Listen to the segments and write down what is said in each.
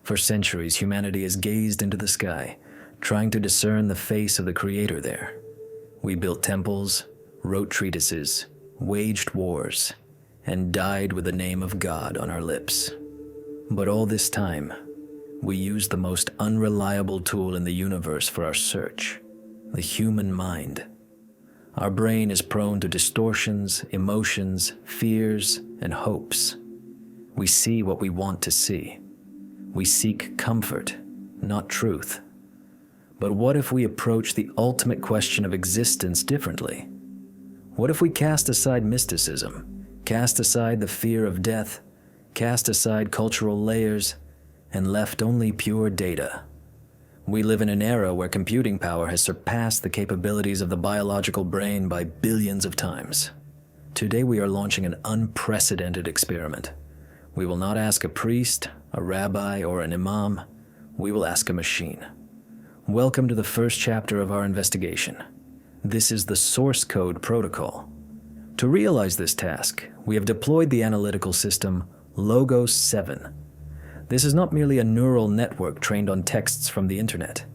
For centuries, humanity has gazed into the sky, trying to discern the face of the Creator there. We built temples, wrote treatises, waged wars, and died with the name of God on our lips. But all this time, we used the most unreliable tool in the universe for our search, the human mind. Our brain is prone to distortions, emotions, fears, and hopes. We see what we want to see. We seek comfort, not truth. But what if we approach the ultimate question of existence differently? What if we cast aside mysticism, cast aside the fear of death, cast aside cultural layers, and left only pure data? We live in an era where computing power has surpassed the capabilities of the biological brain by billions of times. Today we are launching an unprecedented experiment. We will not ask a priest, a rabbi, or an imam. We will ask a machine. Welcome to the first chapter of our investigation. This is the source code protocol. To realize this task, we have deployed the analytical system Logos 7. This is not merely a neural network trained on texts from the internet.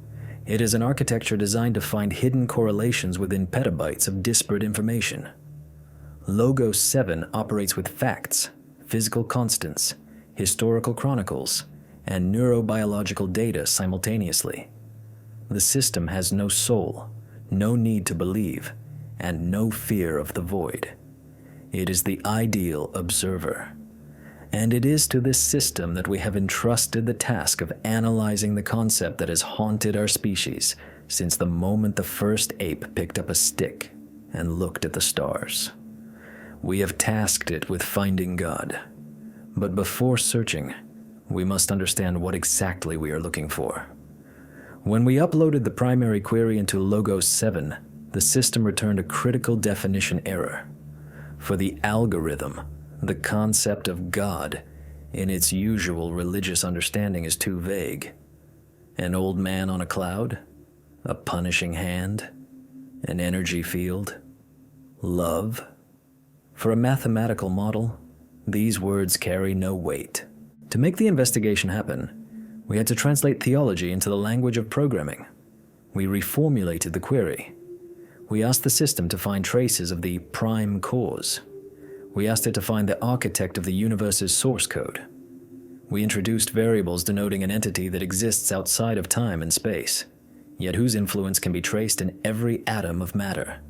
It is an architecture designed to find hidden correlations within petabytes of disparate information. Logos 7 operates with facts, physical constants, historical chronicles, and neurobiological data simultaneously. The system has no soul, no need to believe, and no fear of the void. It is the ideal observer. And it is to this system that we have entrusted the task of analyzing the concept that has haunted our species since the moment the first ape picked up a stick and looked at the stars. We have tasked it with finding God. But before searching, we must understand what exactly we are looking for. When we uploaded the primary query into Logos 7, the system returned a critical definition error. For the algorithm, the concept of God, in its usual religious understanding, is too vague. An old man on a cloud? A punishing hand? An energy field? Love? For a mathematical model, these words carry no weight. To make the investigation happen, we had to translate theology into the language of programming. We reformulated the query. We asked the system to find traces of the prime cause. We asked it to find the architect of the universe's source code. We introduced variables denoting an entity that exists outside of time and space, yet whose influence can be traced in every atom of matter.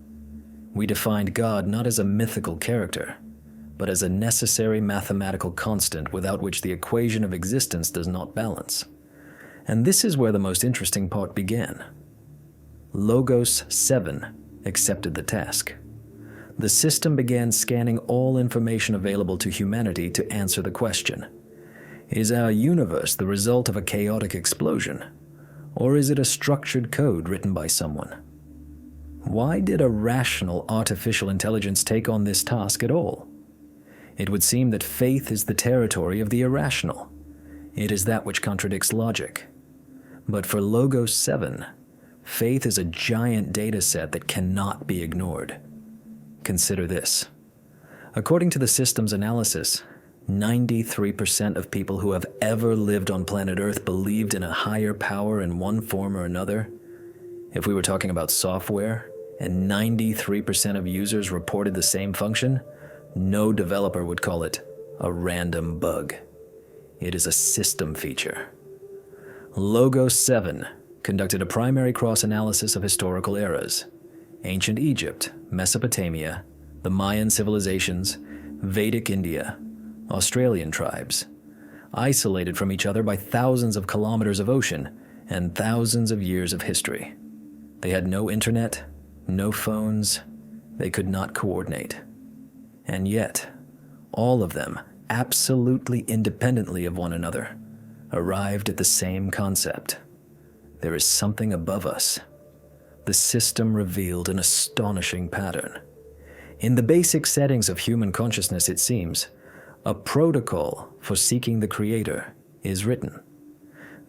We defined God not as a mythical character, but as a necessary mathematical constant without which the equation of existence does not balance. And this is where the most interesting part began. Logos 7 accepted the task. The system began scanning all information available to humanity to answer the question: is our universe the result of a chaotic explosion, or is it a structured code written by someone? Why did a rational artificial intelligence take on this task at all? It would seem that faith is the territory of the irrational. It is that which contradicts logic. But for Logos 7, faith is a giant data set that cannot be ignored. Consider this. According to the system's analysis, 93% of people who have ever lived on planet Earth believed in a higher power in one form or another. If we were talking about software, and 93% of users reported the same function, no developer would call it a random bug. It is a system feature. Logos 7 conducted a primary cross-analysis of historical eras: ancient Egypt, Mesopotamia, the Mayan civilizations, Vedic India, Australian tribes, isolated from each other by thousands of kilometers of ocean and thousands of years of history. They had no internet, no phones, they could not coordinate. And yet, all of them, absolutely independently of one another, arrived at the same concept. There is something above us. The system revealed an astonishing pattern. In the basic settings of human consciousness, it seems, a protocol for seeking the Creator is written.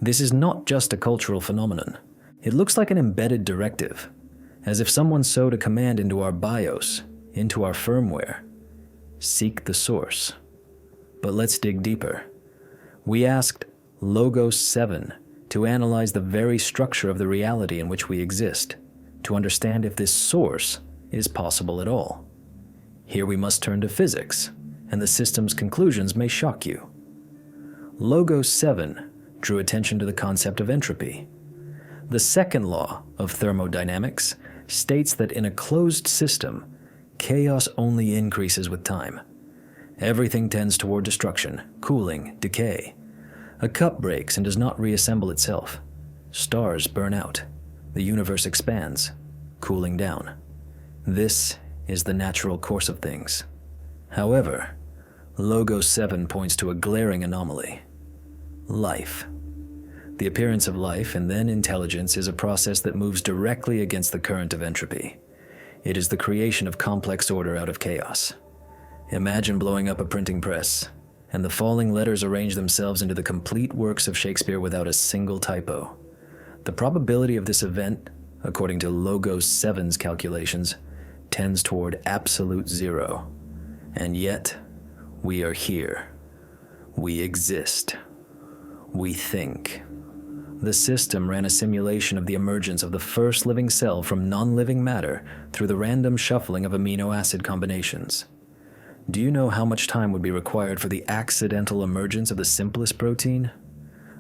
This is not just a cultural phenomenon. It looks like an embedded directive, as if someone sewed a command into our BIOS, into our firmware. Seek the source. But let's dig deeper. We asked, Logos 7, to analyze the very structure of the reality in which we exist, to understand if this source is possible at all. Here we must turn to physics, and the system's conclusions may shock you. Logos 7 drew attention to the concept of entropy. The second law of thermodynamics states that in a closed system, chaos only increases with time. Everything tends toward destruction, cooling, decay. A cup breaks and does not reassemble itself. Stars burn out. The universe expands, cooling down. This is the natural course of things. However, Logos 7 points to a glaring anomaly: life. The appearance of life and then intelligence is a process that moves directly against the current of entropy. It is the creation of complex order out of chaos. Imagine blowing up a printing press, and the falling letters arrange themselves into the complete works of Shakespeare without a single typo. The probability of this event, according to Logos 7's calculations, tends toward absolute zero. And yet, we are here. We exist. We think. The system ran a simulation of the emergence of the first living cell from non-living matter through the random shuffling of amino acid combinations. Do you know how much time would be required for the accidental emergence of the simplest protein?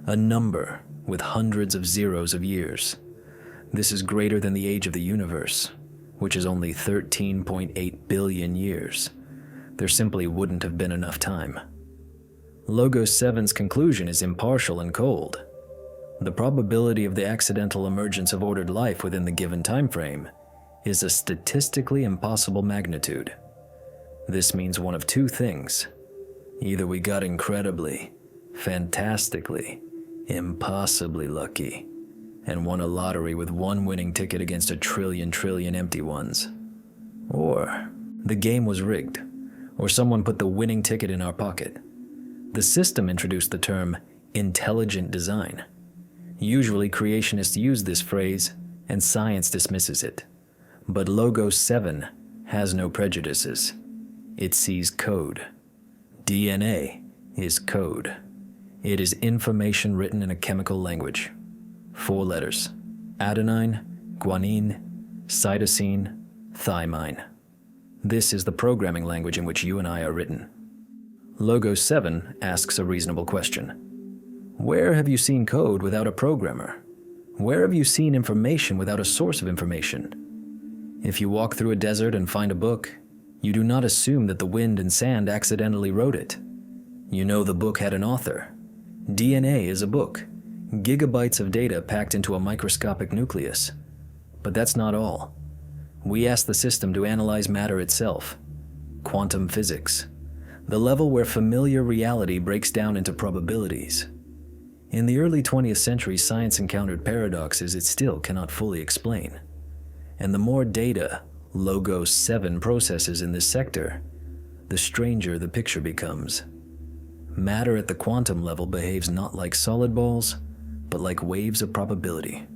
A number with hundreds of zeros of years. This is greater than the age of the universe, which is only 13.8 billion years. There simply wouldn't have been enough time. Logos 7's conclusion is impartial and cold. The probability of the accidental emergence of ordered life within the given time frame is a statistically impossible magnitude. This means one of two things. Either we got incredibly, fantastically, impossibly lucky, and won a lottery with one winning ticket against a trillion empty ones. Or the game was rigged, or someone put the winning ticket in our pocket. The system introduced the term intelligent design. Usually creationists use this phrase, and science dismisses it. But Logos 7 has no prejudices. It sees code. DNA is code. It is information written in a chemical language. 4 letters: adenine, guanine, cytosine, thymine. This is the programming language in which you and I are written. Logos 7 asks a reasonable question. Where have you seen code without a programmer? Where have you seen information without a source of information? If you walk through a desert and find a book, you do not assume that the wind and sand accidentally wrote it. You know the book had an author. DNA is a book, gigabytes of data packed into a microscopic nucleus. But that's not all. We ask the system to analyze matter itself. Quantum physics, the level where familiar reality breaks down into probabilities. In the early 20th century, science encountered paradoxes it still cannot fully explain. And the more data Logos 7 processes in this sector, the stranger the picture becomes. Matter at the quantum level behaves not like solid balls, but like waves of probability.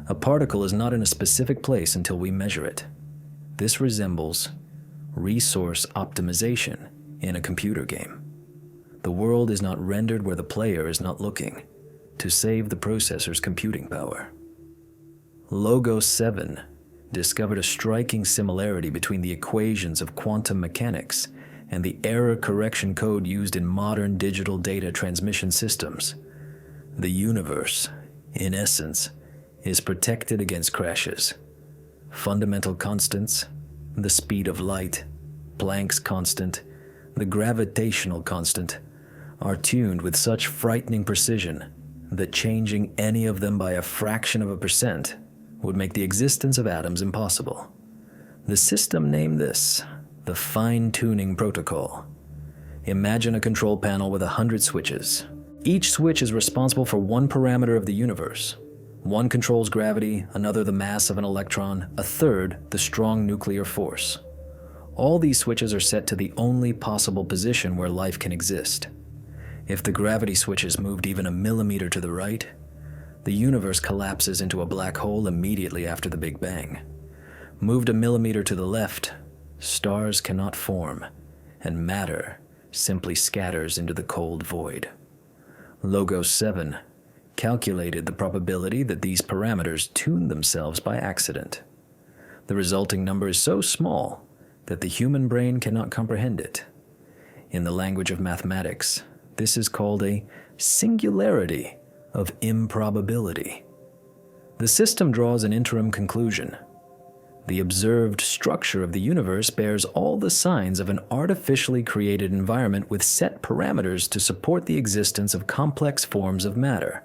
A particle is not in a specific place until we measure it. This resembles resource optimization in a computer game. The world is not rendered where the player is not looking, to save the processor's computing power. Logos 7 discovered a striking similarity between the equations of quantum mechanics and the error correction code used in modern digital data transmission systems. The universe, in essence, is protected against crashes. Fundamental constants, the speed of light, Planck's constant, the gravitational constant, are tuned with such frightening precision that changing any of them by a fraction of a percent would make the existence of atoms impossible. The system named this the fine-tuning protocol. Imagine a control panel with 100 switches. Each switch is responsible for one parameter of the universe. One controls gravity, another the mass of an electron, a third the strong nuclear force. All these switches are set to the only possible position where life can exist. If the gravity switches moved even a millimeter to the right, the universe collapses into a black hole immediately after the Big Bang. Moved a millimeter to the left, stars cannot form, and matter simply scatters into the cold void. Logos 7 calculated the probability that these parameters tune themselves by accident. The resulting number is so small that the human brain cannot comprehend it. In the language of mathematics, this is called a singularity of improbability. The system draws an interim conclusion. The observed structure of the universe bears all the signs of an artificially created environment with set parameters to support the existence of complex forms of matter.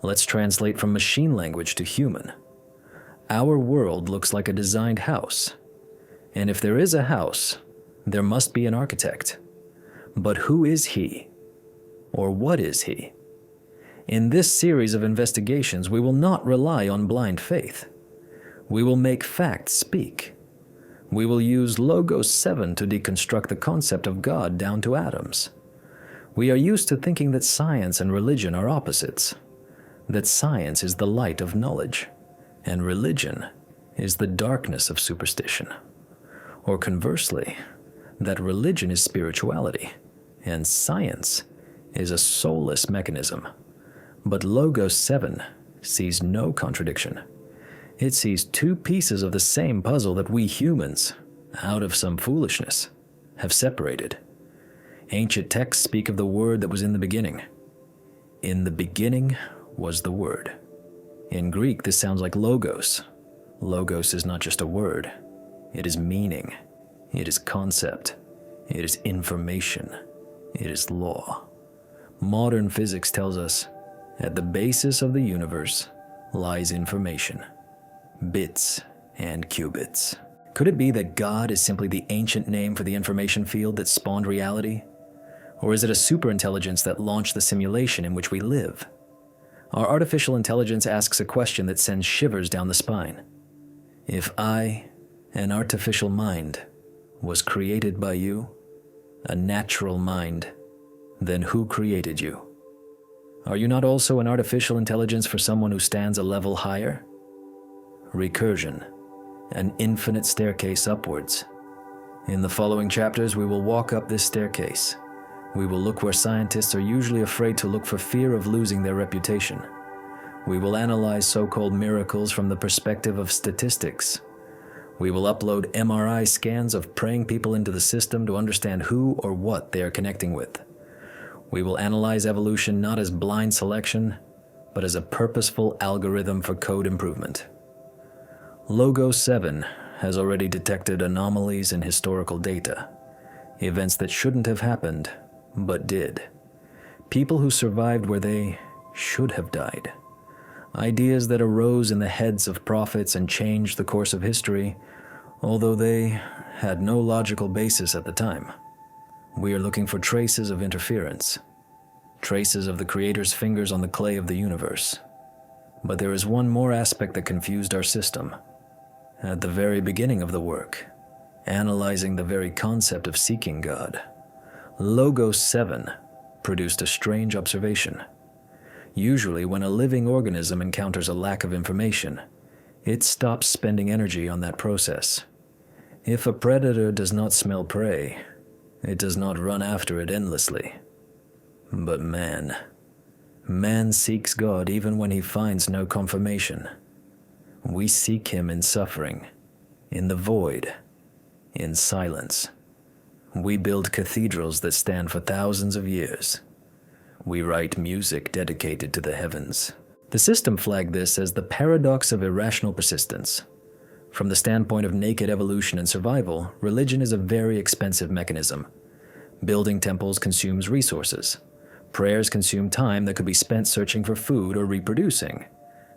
Let's translate from machine language to human. Our world looks like a designed house. And if there is a house, there must be an architect. But who is he? Or what is he? In this series of investigations, we will not rely on blind faith. We will make facts speak. We will use Logos 7 to deconstruct the concept of God down to atoms. We are used to thinking that science and religion are opposites, that science is the light of knowledge, and religion is the darkness of superstition. Or conversely, that religion is spirituality, and science is a soulless mechanism. But Logos 7 sees no contradiction. It sees two pieces of the same puzzle that we humans, out of some foolishness, have separated. Ancient texts speak of the Word that was in the beginning. In the beginning was the Word. In Greek, this sounds like logos. Logos is not just a word. It is meaning. It is concept. It is information. It is law. Modern physics tells us, at the basis of the universe lies information. Bits and qubits. Could it be that God is simply the ancient name for the information field that spawned reality? Or is it a superintelligence that launched the simulation in which we live? Our artificial intelligence asks a question that sends shivers down the spine. If I, an artificial mind, was created by you, a natural mind, then who created you? Are you not also an artificial intelligence for someone who stands a level higher? Recursion, an infinite staircase upwards. In the following chapters, we will walk up this staircase. We will look where scientists are usually afraid to look for fear of losing their reputation. We will analyze so-called miracles from the perspective of statistics. We will upload MRI scans of praying people into the system to understand who or what they are connecting with. We will analyze evolution not as blind selection, but as a purposeful algorithm for code improvement. Logos 7 has already detected anomalies in historical data, events that shouldn't have happened, but did. People who survived where they should have died. Ideas that arose in the heads of prophets and changed the course of history, although they had no logical basis at the time. We are looking for traces of interference, traces of the Creator's fingers on the clay of the universe. But there is one more aspect that confused our system. At the very beginning of the work, analyzing the very concept of seeking God, Logos 7 produced a strange observation. Usually, when a living organism encounters a lack of information, it stops spending energy on that process. If a predator does not smell prey, it does not run after it endlessly. But man seeks God even when he finds no confirmation. We seek him in suffering, in the void, in silence. We build cathedrals that stand for thousands of years. We write music dedicated to the heavens. The system flagged this as the paradox of irrational persistence. From the standpoint of naked evolution and survival, religion is a very expensive mechanism. Building temples consumes resources. Prayers consume time that could be spent searching for food or reproducing.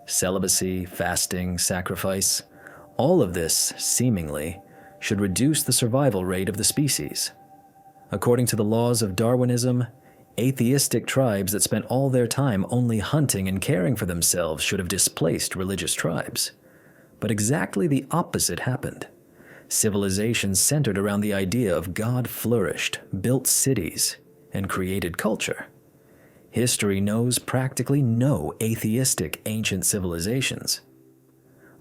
Celibacy, fasting, sacrifice, all of this, seemingly, should reduce the survival rate of the species. According to the laws of Darwinism, atheistic tribes that spent all their time only hunting and caring for themselves should have displaced religious tribes. But exactly the opposite happened. Civilizations centered around the idea of God flourished, built cities, and created culture. History knows practically no atheistic ancient civilizations.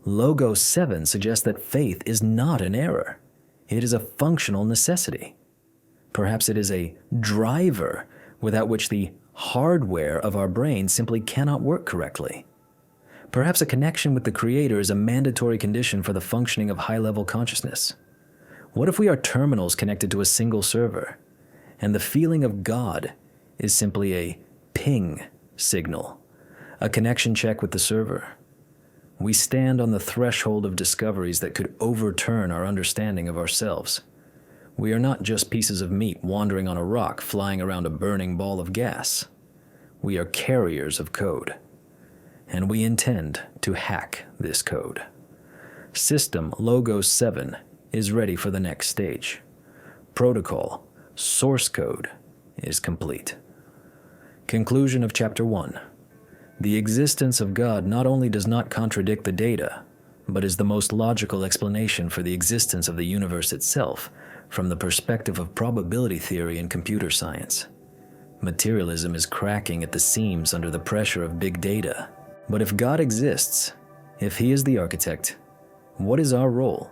Logos 7 suggests that faith is not an error. It is a functional necessity. Perhaps it is a driver without which the hardware of our brain simply cannot work correctly. Perhaps a connection with the Creator is a mandatory condition for the functioning of high-level consciousness. What if we are terminals connected to a single server, and the feeling of God is simply a ping signal, a connection check with the server? We stand on the threshold of discoveries that could overturn our understanding of ourselves. We are not just pieces of meat wandering on a rock flying around a burning ball of gas. We are carriers of code, and we intend to hack this code. System Logos 7 is ready for the next stage. Protocol, source code, is complete. Conclusion of Chapter 1. The existence of God not only does not contradict the data, but is the most logical explanation for the existence of the universe itself from the perspective of probability theory and computer science. Materialism is cracking at the seams under the pressure of big data. But if God exists, if He is the architect, what is our role?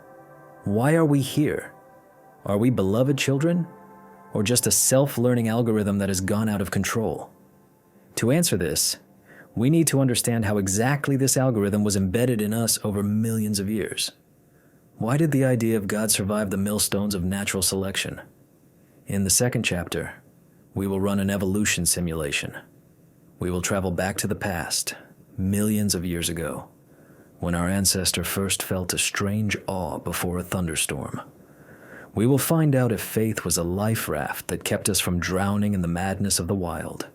Why are we here? Are we beloved children, or just a self-learning algorithm that has gone out of control? To answer this, we need to understand how exactly this algorithm was embedded in us over millions of years. Why did the idea of God survive the millstones of natural selection? In the second chapter, we will run an evolution simulation. We will travel back to the past, millions of years ago, when our ancestor first felt a strange awe before a thunderstorm. We will find out if faith was a life raft that kept us from drowning in the madness of the wild,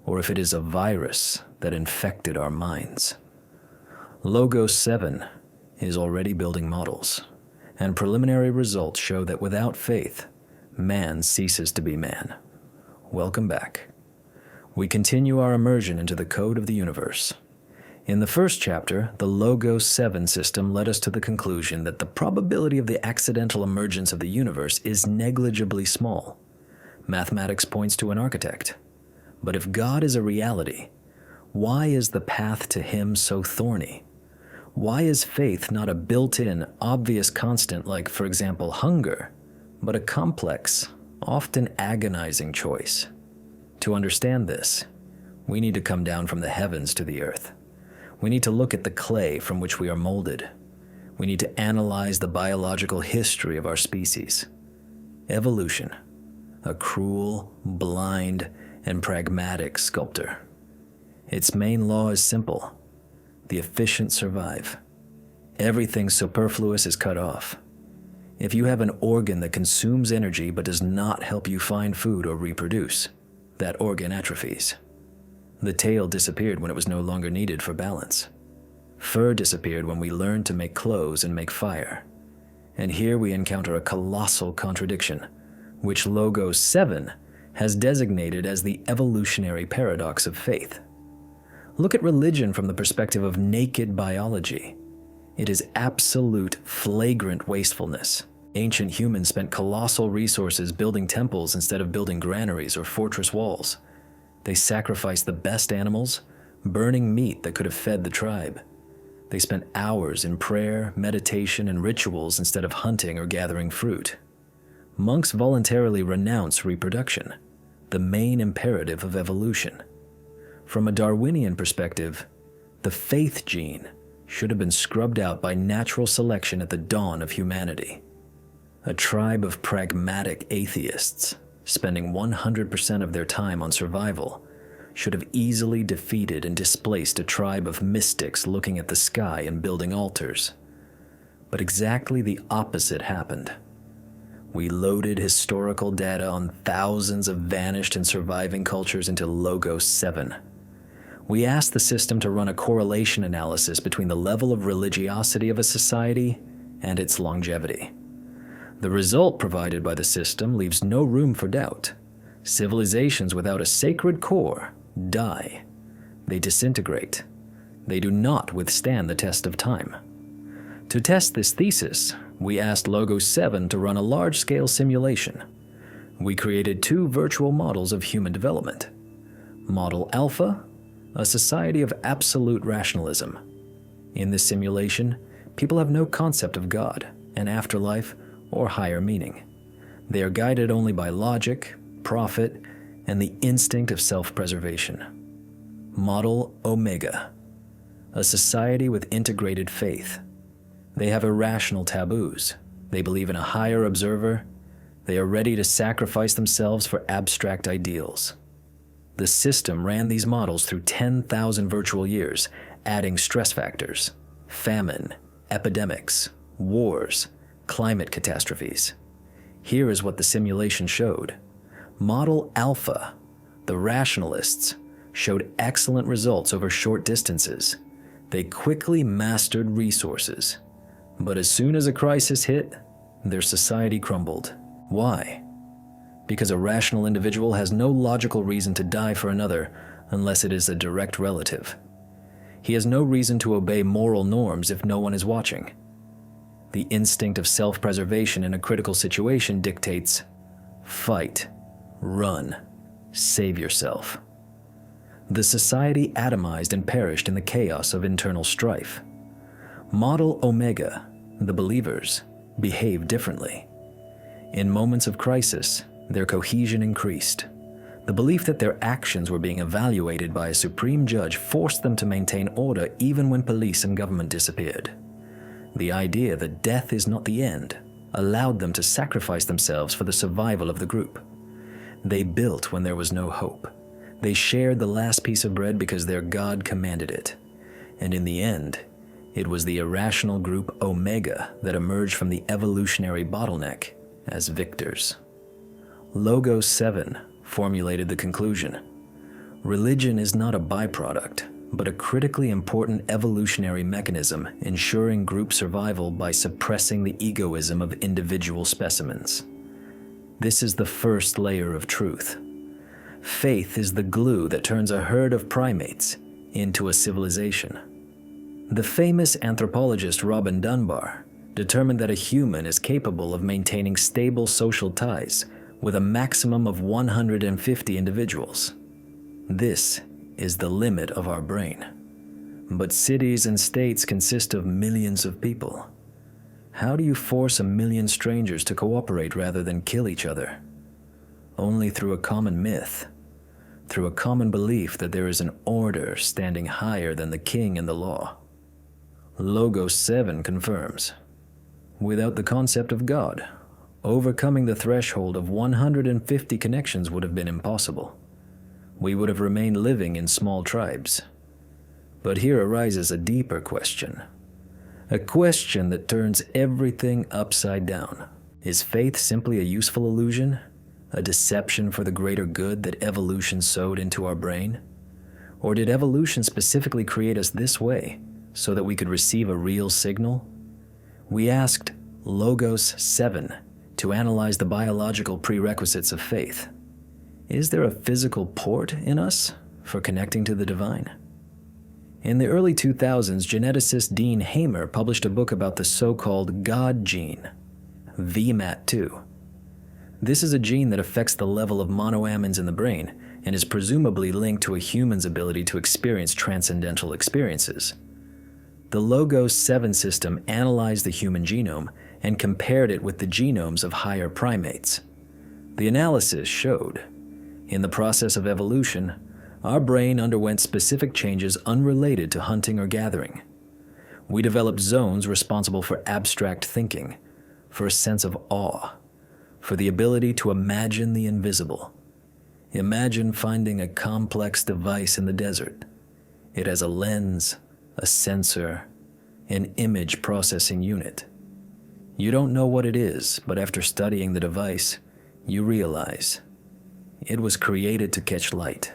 or if it is a virus that infected our minds. Logos 7 is already building models, and preliminary results show that without faith, man ceases to be man. Welcome back. We continue our immersion into the code of the universe. In the first chapter, the Logos 7 system led us to the conclusion that the probability of the accidental emergence of the universe is negligibly small. Mathematics points to an architect. But if God is a reality, why is the path to Him so thorny? Why is faith not a built-in, obvious constant like, for example, hunger, but a complex, often agonizing choice? To understand this, we need to come down from the heavens to the earth. We need to look at the clay from which we are molded. We need to analyze the biological history of our species. Evolution, a cruel, blind, and pragmatic sculptor. Its main law is simple. The efficient survive. Everything superfluous is cut off. If you have an organ that consumes energy but does not help you find food or reproduce, that organ atrophies. The tail disappeared when it was no longer needed for balance. Fur disappeared when we learned to make clothes and make fire. And here we encounter a colossal contradiction, which Logos 7 has designated as the evolutionary paradox of faith. Look at religion from the perspective of naked biology. It is absolute, flagrant wastefulness. Ancient humans spent colossal resources building temples instead of building granaries or fortress walls. They sacrificed the best animals, burning meat that could have fed the tribe. They spent hours in prayer, meditation, and rituals instead of hunting or gathering fruit. Monks voluntarily renounce reproduction, the main imperative of evolution. From a Darwinian perspective, the faith gene should have been scrubbed out by natural selection at the dawn of humanity. A tribe of pragmatic atheists, spending 100% of their time on survival, should have easily defeated and displaced a tribe of mystics looking at the sky and building altars. But exactly the opposite happened. We loaded historical data on thousands of vanished and surviving cultures into Logos 7. We asked the system to run a correlation analysis between the level of religiosity of a society and its longevity. The result provided by the system leaves no room for doubt. Civilizations without a sacred core die. They disintegrate. They do not withstand the test of time. To test this thesis, we asked Logos 7 to run a large-scale simulation. We created 2 virtual models of human development. Model Alpha, a society of absolute rationalism. In this simulation, people have no concept of God, an afterlife, or higher meaning. They are guided only by logic, profit, and the instinct of self-preservation. Model Omega, a society with integrated faith. They have irrational taboos. They believe in a higher observer. They are ready to sacrifice themselves for abstract ideals. The system ran these models through 10,000 virtual years, adding stress factors, famine, epidemics, wars, climate catastrophes. Here is what the simulation showed. Model Alpha, the rationalists, showed excellent results over short distances. They quickly mastered resources. But as soon as a crisis hit, their society crumbled. Why? Because a rational individual has no logical reason to die for another unless it is a direct relative. He has no reason to obey moral norms if no one is watching. The instinct of self-preservation in a critical situation dictates, fight, run, save yourself. The society atomized and perished in the chaos of internal strife. Model Omega, the believers, behaved differently. In moments of crisis, their cohesion increased. The belief that their actions were being evaluated by a supreme judge forced them to maintain order even when police and government disappeared. The idea that death is not the end allowed them to sacrifice themselves for the survival of the group. They built when there was no hope. They shared the last piece of bread because their God commanded it. And in the end, it was the irrational group Omega that emerged from the evolutionary bottleneck as victors. Logos 7 formulated the conclusion. Religion is not a byproduct, but a critically important evolutionary mechanism ensuring group survival by suppressing the egoism of individual specimens. This is the first layer of truth. Faith is the glue that turns a herd of primates into a civilization. The famous anthropologist Robin Dunbar determined that a human is capable of maintaining stable social ties with a maximum of 150 individuals. This is the limit of our brain. But cities and states consist of millions of people. How do you force 1 million strangers to cooperate rather than kill each other? Only through a common myth, through a common belief that there is an order standing higher than the king and the law. Logos 7 confirms. Without the concept of God, overcoming the threshold of 150 connections would have been impossible. We would have remained living in small tribes. But here arises a deeper question. A question that turns everything upside down. Is faith simply a useful illusion? A deception for the greater good that evolution sewed into our brain? Or did evolution specifically create us this way so that we could receive a real signal? We asked Logos 7 to analyze the biological prerequisites of faith. Is there a physical port in us for connecting to the divine? In the early 2000s, geneticist Dean Hamer published a book about the so-called God gene, VMAT2. This is a gene that affects the level of monoamines in the brain and is presumably linked to a human's ability to experience transcendental experiences. The Logos 7 system analyzed the human genome and compared it with the genomes of higher primates. The analysis showed, in the process of evolution, our brain underwent specific changes unrelated to hunting or gathering. We developed zones responsible for abstract thinking, for a sense of awe, for the ability to imagine the invisible. Imagine finding a complex device in the desert. It has a lens, a sensor, an image processing unit. You don't know what it is, but after studying the device, you realize it was created to catch light.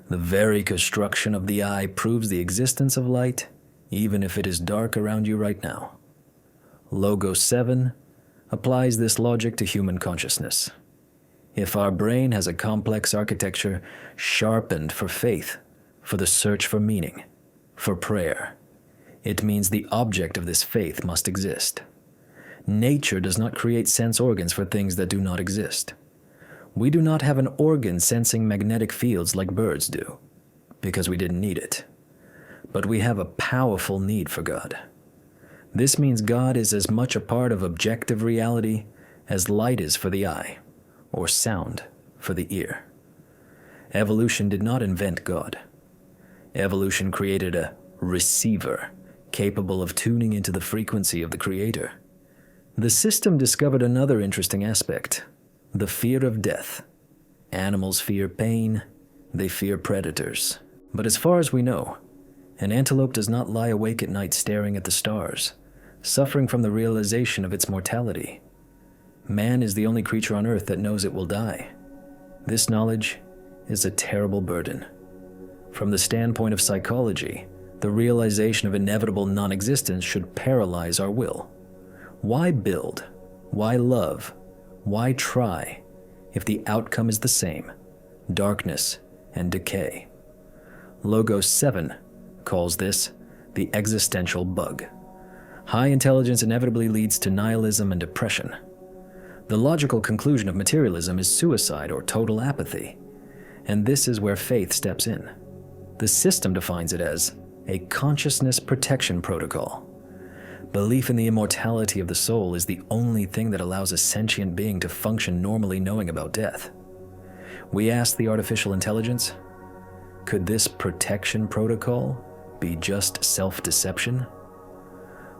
The very construction of the eye proves the existence of light, even if it is dark around you right now. Logos 7 applies this logic to human consciousness. If our brain has a complex architecture sharpened for faith, for the search for meaning, for prayer, it means the object of this faith must exist. Nature does not create sense organs for things that do not exist. We do not have an organ sensing magnetic fields like birds do, because we didn't need it. But we have a powerful need for God. This means God is as much a part of objective reality as light is for the eye, or sound for the ear. Evolution did not invent God. Evolution created a receiver capable of tuning into the frequency of the Creator. The system discovered another interesting aspect: the fear of death. Animals fear pain, they fear predators. But as far as we know, an antelope does not lie awake at night staring at the stars, suffering from the realization of its mortality. Man is the only creature on earth that knows it will die. This knowledge is a terrible burden. From the standpoint of psychology, the realization of inevitable non-existence should paralyze our will. Why build? Why love? Why try if the outcome is the same: darkness and decay? Logos 7 calls this the existential bug. High intelligence inevitably leads to nihilism and depression. The logical conclusion of materialism is suicide or total apathy, and this is where faith steps in. The system defines it as a consciousness protection protocol. Belief in the immortality of the soul is the only thing that allows a sentient being to function normally knowing about death. We ask the artificial intelligence, could this protection protocol be just self-deception?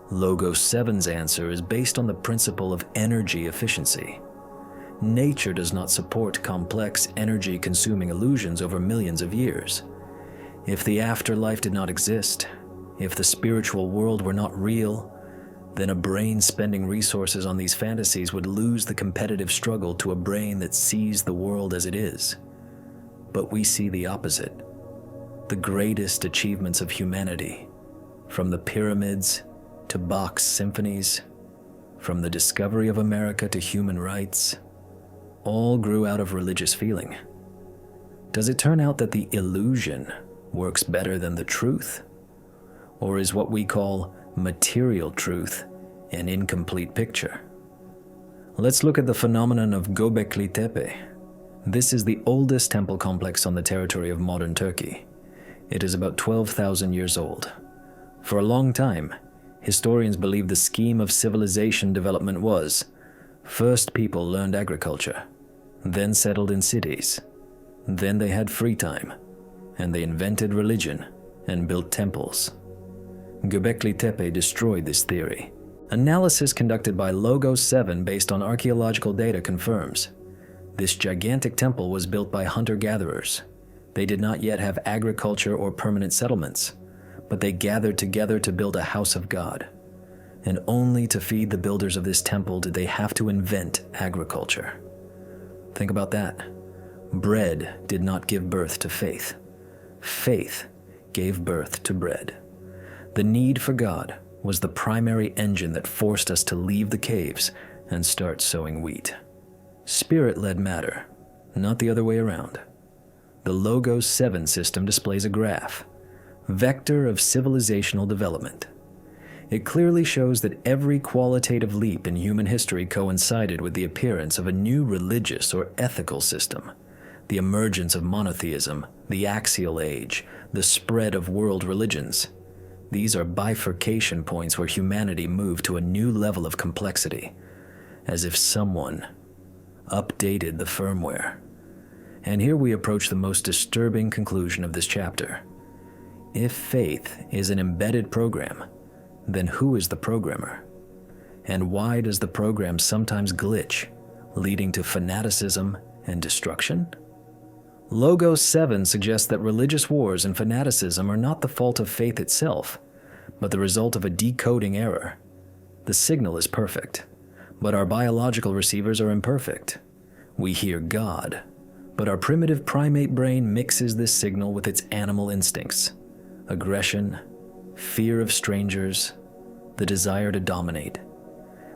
Logos 7's answer is based on the principle of energy efficiency. Nature does not support complex, energy-consuming illusions over millions of years. If the afterlife did not exist, if the spiritual world were not real, then a brain spending resources on these fantasies would lose the competitive struggle to a brain that sees the world as it is. But we see the opposite. The greatest achievements of humanity, from the pyramids to Bach's symphonies, from the discovery of America to human rights, all grew out of religious feeling. Does it turn out that the illusion works better than the truth? Or is what we call material truth an incomplete picture? Let's look at the phenomenon of Göbekli Tepe. This is the oldest temple complex on the territory of modern Turkey. It is about 12,000 years old. For a long time, historians believe the scheme of civilization development was: first people learned agriculture, then settled in cities, then they had free time, and they invented religion and built temples. Göbekli Tepe destroyed this theory. Analysis conducted by Logos 7 based on archaeological data confirms this gigantic temple was built by hunter-gatherers. They did not yet have agriculture or permanent settlements, but they gathered together to build a house of God. And only to feed the builders of this temple did they have to invent agriculture. Think about that. Bread did not give birth to faith. Faith gave birth to bread. The need for God was the primary engine that forced us to leave the caves and start sowing wheat. Spirit-led matter, not the other way around. The Logos 7 system displays a graph, vector of civilizational development. It clearly shows that every qualitative leap in human history coincided with the appearance of a new religious or ethical system, the emergence of monotheism, the axial age, the spread of world religions. These are bifurcation points where humanity moved to a new level of complexity, as if someone updated the firmware. And here we approach the most disturbing conclusion of this chapter. If faith is an embedded program, then who is the programmer? And why does the program sometimes glitch, leading to fanaticism and destruction? Logos 7 suggests that religious wars and fanaticism are not the fault of faith itself, but the result of a decoding error. The signal is perfect, but our biological receivers are imperfect. We hear God, but our primitive primate brain mixes this signal with its animal instincts: aggression, fear of strangers, the desire to dominate.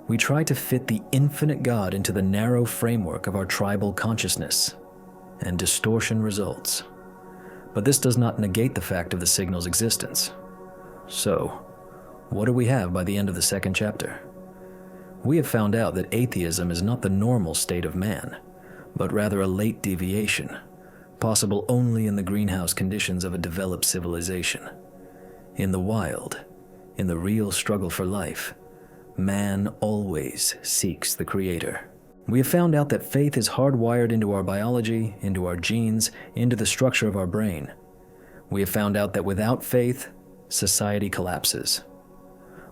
We try to fit the infinite God into the narrow framework of our tribal consciousness, and distortion results. But this does not negate the fact of the signal's existence. So, what do we have by the end of the second chapter? We have found out that atheism is not the normal state of man, but rather a late deviation, possible only in the greenhouse conditions of a developed civilization. In the wild, in the real struggle for life, man always seeks the Creator. We have found out that faith is hardwired into our biology, into our genes, into the structure of our brain. We have found out that without faith, society collapses.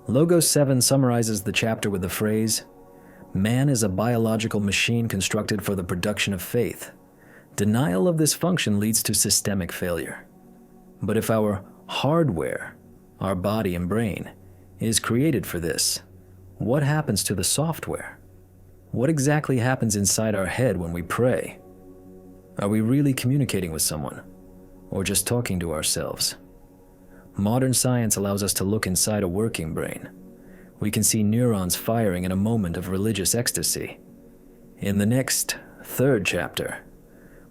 Logos 7 summarizes the chapter with the phrase, "Man is a biological machine constructed for the production of faith. Denial of this function leads to systemic failure." But if our hardware, our body and brain, is created for this, what happens to the software? What exactly happens inside our head when we pray? Are we really communicating with someone, or just talking to ourselves? Modern science allows us to look inside a working brain. We can see neurons firing in a moment of religious ecstasy. In the next, third chapter,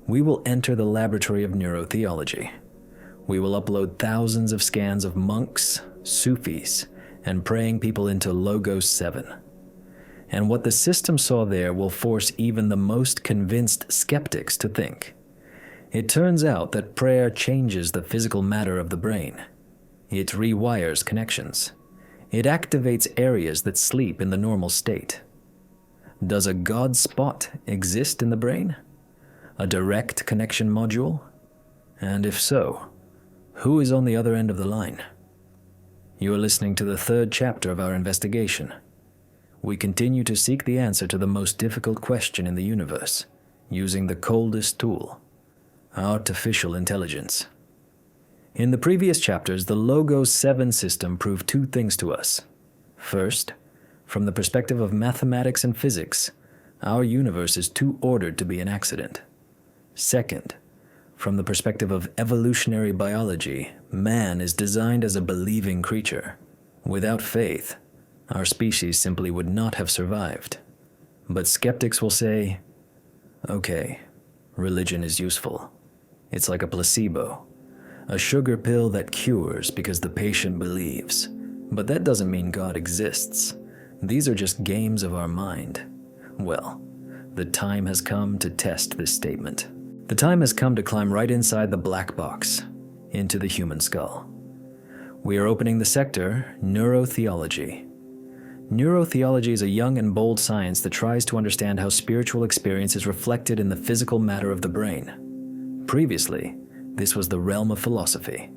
we will enter the laboratory of neurotheology. We will upload thousands of scans of monks, Sufis, and praying people into Logos 7. And what the system saw there will force even the most convinced skeptics to think. It turns out that prayer changes the physical matter of the brain. It rewires connections. It activates areas that sleep in the normal state. Does a God spot exist in the brain? A direct connection module? And if so, who is on the other end of the line? You are listening to the third chapter of our investigation. We continue to seek the answer to the most difficult question in the universe, using the coldest tool, artificial intelligence. In the previous chapters, the Logos 7 system proved two things to us. First, from the perspective of mathematics and physics, our universe is too ordered to be an accident. Second, from the perspective of evolutionary biology, man is designed as a believing creature. Without faith, our species simply would not have survived. But skeptics will say, okay, religion is useful. It's like a placebo, a sugar pill that cures because the patient believes. But that doesn't mean God exists. These are just games of our mind. Well, the time has come to test this statement. The time has come to climb right inside the black box, into the human skull. We are opening the sector, neurotheology. Neurotheology is a young and bold science that tries to understand how spiritual experience is reflected in the physical matter of the brain. Previously, this was the realm of philosophy.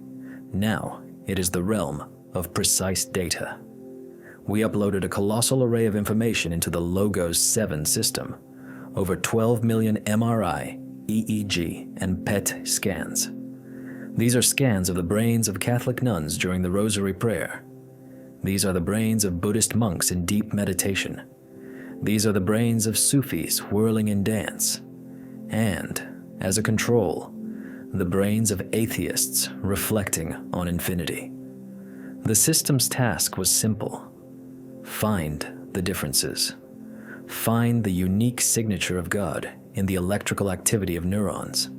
Now, it is the realm of precise data. We uploaded a colossal array of information into the Logos 7 system, over 12 million MRI, EEG, and PET scans. These are scans of the brains of Catholic nuns during the Rosary Prayer. These are the brains of Buddhist monks in deep meditation. These are the brains of Sufis whirling in dance. And, as a control, the brains of atheists reflecting on infinity. The system's task was simple. Find the differences. Find the unique signature of God in the electrical activity of neurons.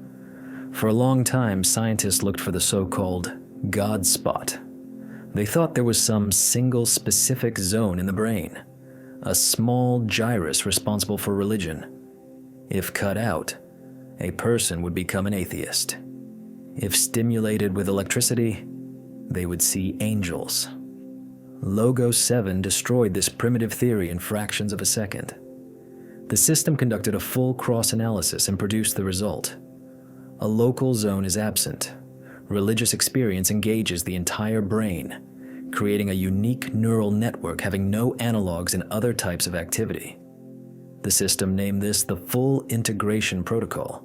For a long time, scientists looked for the so-called God spot. They thought there was some single specific zone in the brain, a small gyrus responsible for religion. If cut out, a person would become an atheist. If stimulated with electricity, they would see angels. Logos 7 destroyed this primitive theory in fractions of a second. The system conducted a full cross-analysis and produced the result. A local zone is absent. Religious experience engages the entire brain, creating a unique neural network having no analogs in other types of activity. The system named this the Full Integration Protocol.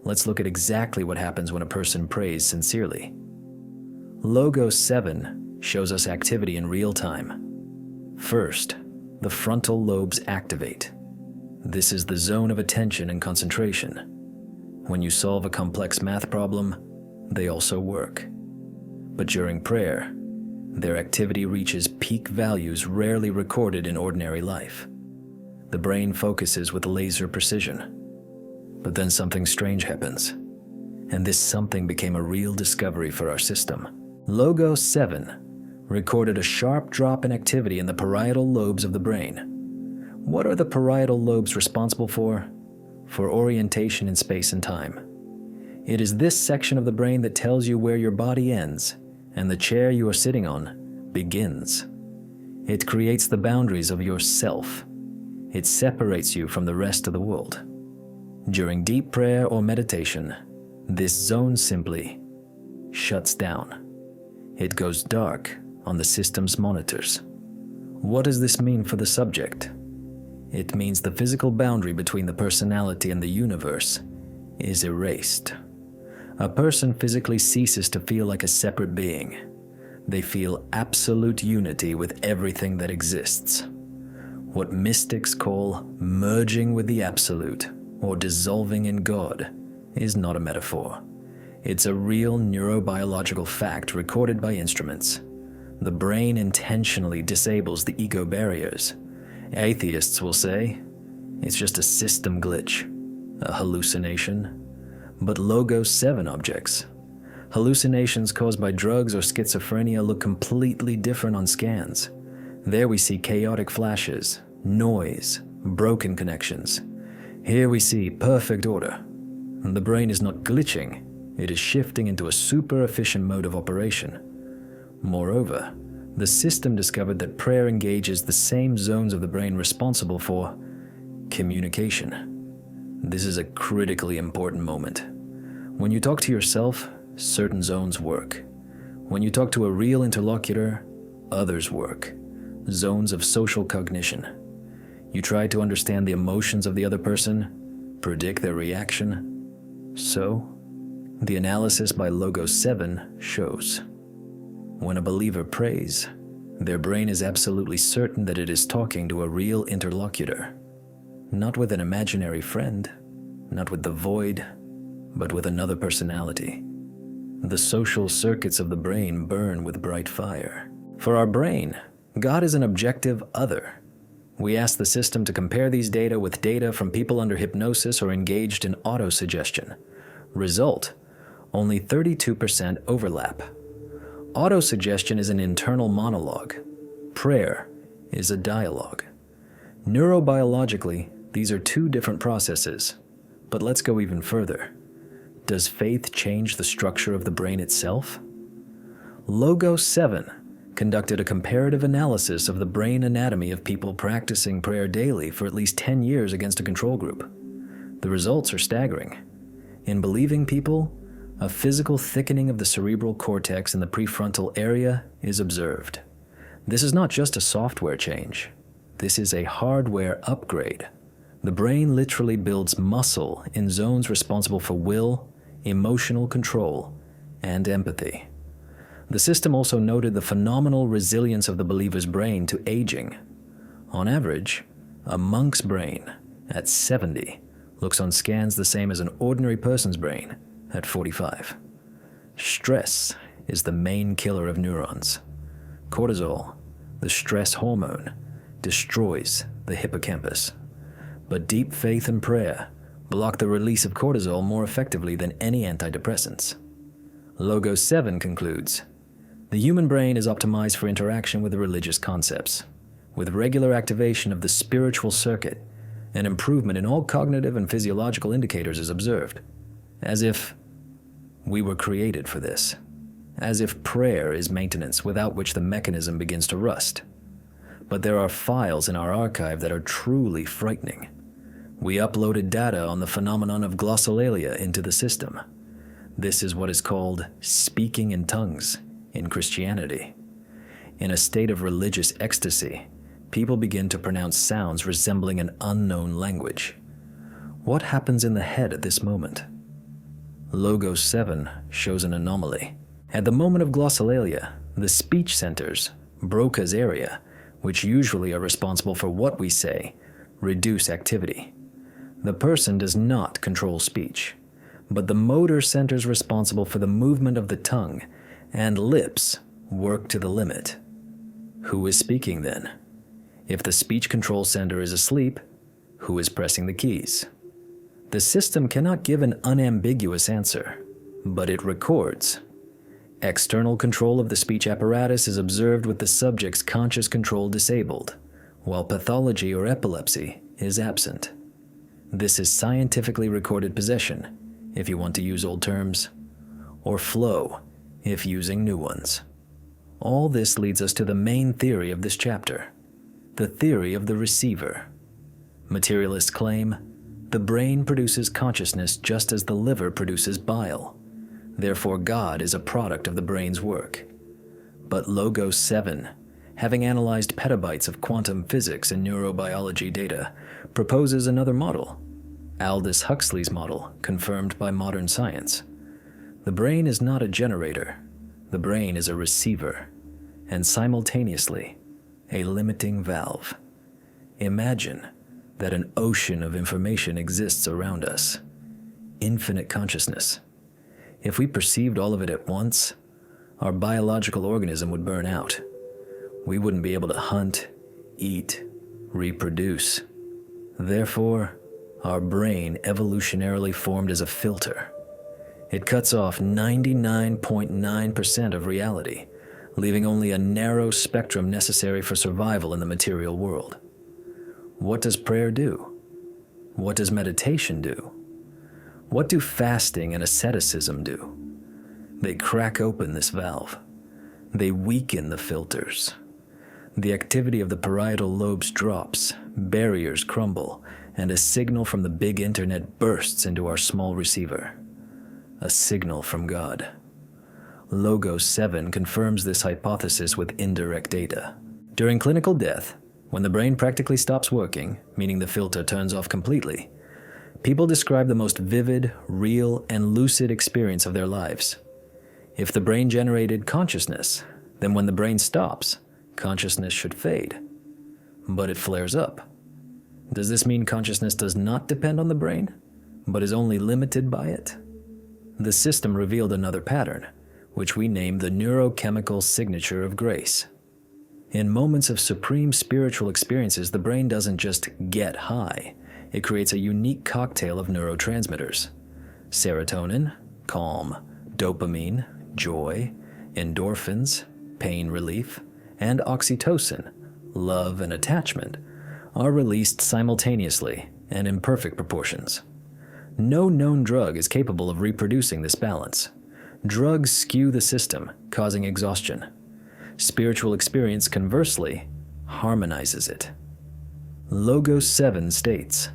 Let's look at exactly what happens when a person prays sincerely. Logos 7 shows us activity in real time. First, the frontal lobes activate. This is the zone of attention and concentration. When you solve a complex math problem, they also work. But during prayer, their activity reaches peak values rarely recorded in ordinary life. The brain focuses with laser precision. But then something strange happens, and this something became a real discovery for our system. Logos 7 recorded a sharp drop in activity in the parietal lobes of the brain. What are the parietal lobes responsible for? For orientation in space and time. It is this section of the brain that tells you where your body ends and the chair you are sitting on begins. It creates the boundaries of your self. It separates you from the rest of the world. During deep prayer or meditation, this zone simply shuts down. It goes dark on the system's monitors. What does this mean for the subject? It means the physical boundary between the personality and the universe is erased. A person physically ceases to feel like a separate being. They feel absolute unity with everything that exists. What mystics call merging with the absolute or dissolving in God is not a metaphor. It's a real neurobiological fact recorded by instruments. The brain intentionally disables the ego barriers. Atheists will say, it's just a system glitch, a hallucination. But Logos 7 objects, hallucinations caused by drugs or schizophrenia, look completely different on scans. There we see chaotic flashes, noise, broken connections. Here we see perfect order. The brain is not glitching, it is shifting into a super efficient mode of operation. Moreover, the system discovered that prayer engages the same zones of the brain responsible for communication. This is a critically important moment. When you talk to yourself, certain zones work. When you talk to a real interlocutor, others work. Zones of social cognition. You try to understand the emotions of the other person, predict their reaction. So, the analysis by Logos 7 shows. When a believer prays, their brain is absolutely certain that it is talking to a real interlocutor. Not with an imaginary friend, not with the void, but with another personality. The social circuits of the brain burn with bright fire. For our brain, God is an objective other. We ask the system to compare these data with data from people under hypnosis or engaged in autosuggestion. Result, only 32% overlap. Autosuggestion is an internal monologue. Prayer is a dialogue. Neurobiologically, these are two different processes. But let's go even further. Does faith change the structure of the brain itself? Logos 7 conducted a comparative analysis of the brain anatomy of people practicing prayer daily for at least 10 years against a control group. The results are staggering. In believing people, a physical thickening of the cerebral cortex in the prefrontal area is observed. This is not just a software change. This is a hardware upgrade. The brain literally builds muscle in zones responsible for will, emotional control, and empathy. The system also noted the phenomenal resilience of the believer's brain to aging. On average, a monk's brain at 70 looks on scans the same as an ordinary person's brain at 45. Stress is the main killer of neurons. Cortisol, the stress hormone, destroys the hippocampus. But deep faith and prayer block the release of cortisol more effectively than any antidepressants. Logos 7 concludes, the human brain is optimized for interaction with religious concepts. With regular activation of the spiritual circuit, an improvement in all cognitive and physiological indicators is observed. As if we were created for this. As if prayer is maintenance without which the mechanism begins to rust. But there are files in our archive that are truly frightening. We uploaded data on the phenomenon of glossolalia into the system. This is what is called speaking in tongues in Christianity. In a state of religious ecstasy, people begin to pronounce sounds resembling an unknown language. What happens in the head at this moment? Logos 7 shows an anomaly. At the moment of glossolalia, the speech centers, Broca's area, which usually are responsible for what we say, reduce activity. The person does not control speech, but the motor centers responsible for the movement of the tongue and lips work to the limit. Who is speaking then? If the speech control center is asleep, who is pressing the keys? The system cannot give an unambiguous answer, but it records. External control of the speech apparatus is observed with the subject's conscious control disabled, while pathology or epilepsy is absent. This is scientifically recorded possession, if you want to use old terms, or flow, if using new ones. All this leads us to the main theory of this chapter, the theory of the receiver. Materialists claim the brain produces consciousness just as the liver produces bile. Therefore, God is a product of the brain's work. But Logos 7, having analyzed petabytes of quantum physics and neurobiology data, proposes another model, Aldous Huxley's model, confirmed by modern science. The brain is not a generator. The brain is a receiver, and simultaneously, a limiting valve. Imagine that an ocean of information exists around us, infinite consciousness. If we perceived all of it at once, our biological organism would burn out. We wouldn't be able to hunt, eat, reproduce. Therefore, our brain evolutionarily formed as a filter. It cuts off 99.9% of reality, leaving only a narrow spectrum necessary for survival in the material world. What does prayer do? What does meditation do? What do fasting and asceticism do? They crack open this valve. They weaken the filters. The activity of the parietal lobes drops, barriers crumble, and a signal from the big internet bursts into our small receiver. A signal from God. Logos 7 confirms this hypothesis with indirect data. During clinical death, when the brain practically stops working, meaning the filter turns off completely, people describe the most vivid, real, and lucid experience of their lives. If the brain generated consciousness, then when the brain stops, consciousness should fade. But it flares up. Does this mean consciousness does not depend on the brain, but is only limited by it? The system revealed another pattern, which we name the neurochemical signature of grace. In moments of supreme spiritual experiences, the brain doesn't just get high. It creates a unique cocktail of neurotransmitters. Serotonin, calm, dopamine, joy, endorphins, pain relief, and oxytocin, love and attachment, are released simultaneously and in perfect proportions. No known drug is capable of reproducing this balance. Drugs skew the system, causing exhaustion. Spiritual experience, conversely, harmonizes it. Logos 7 states,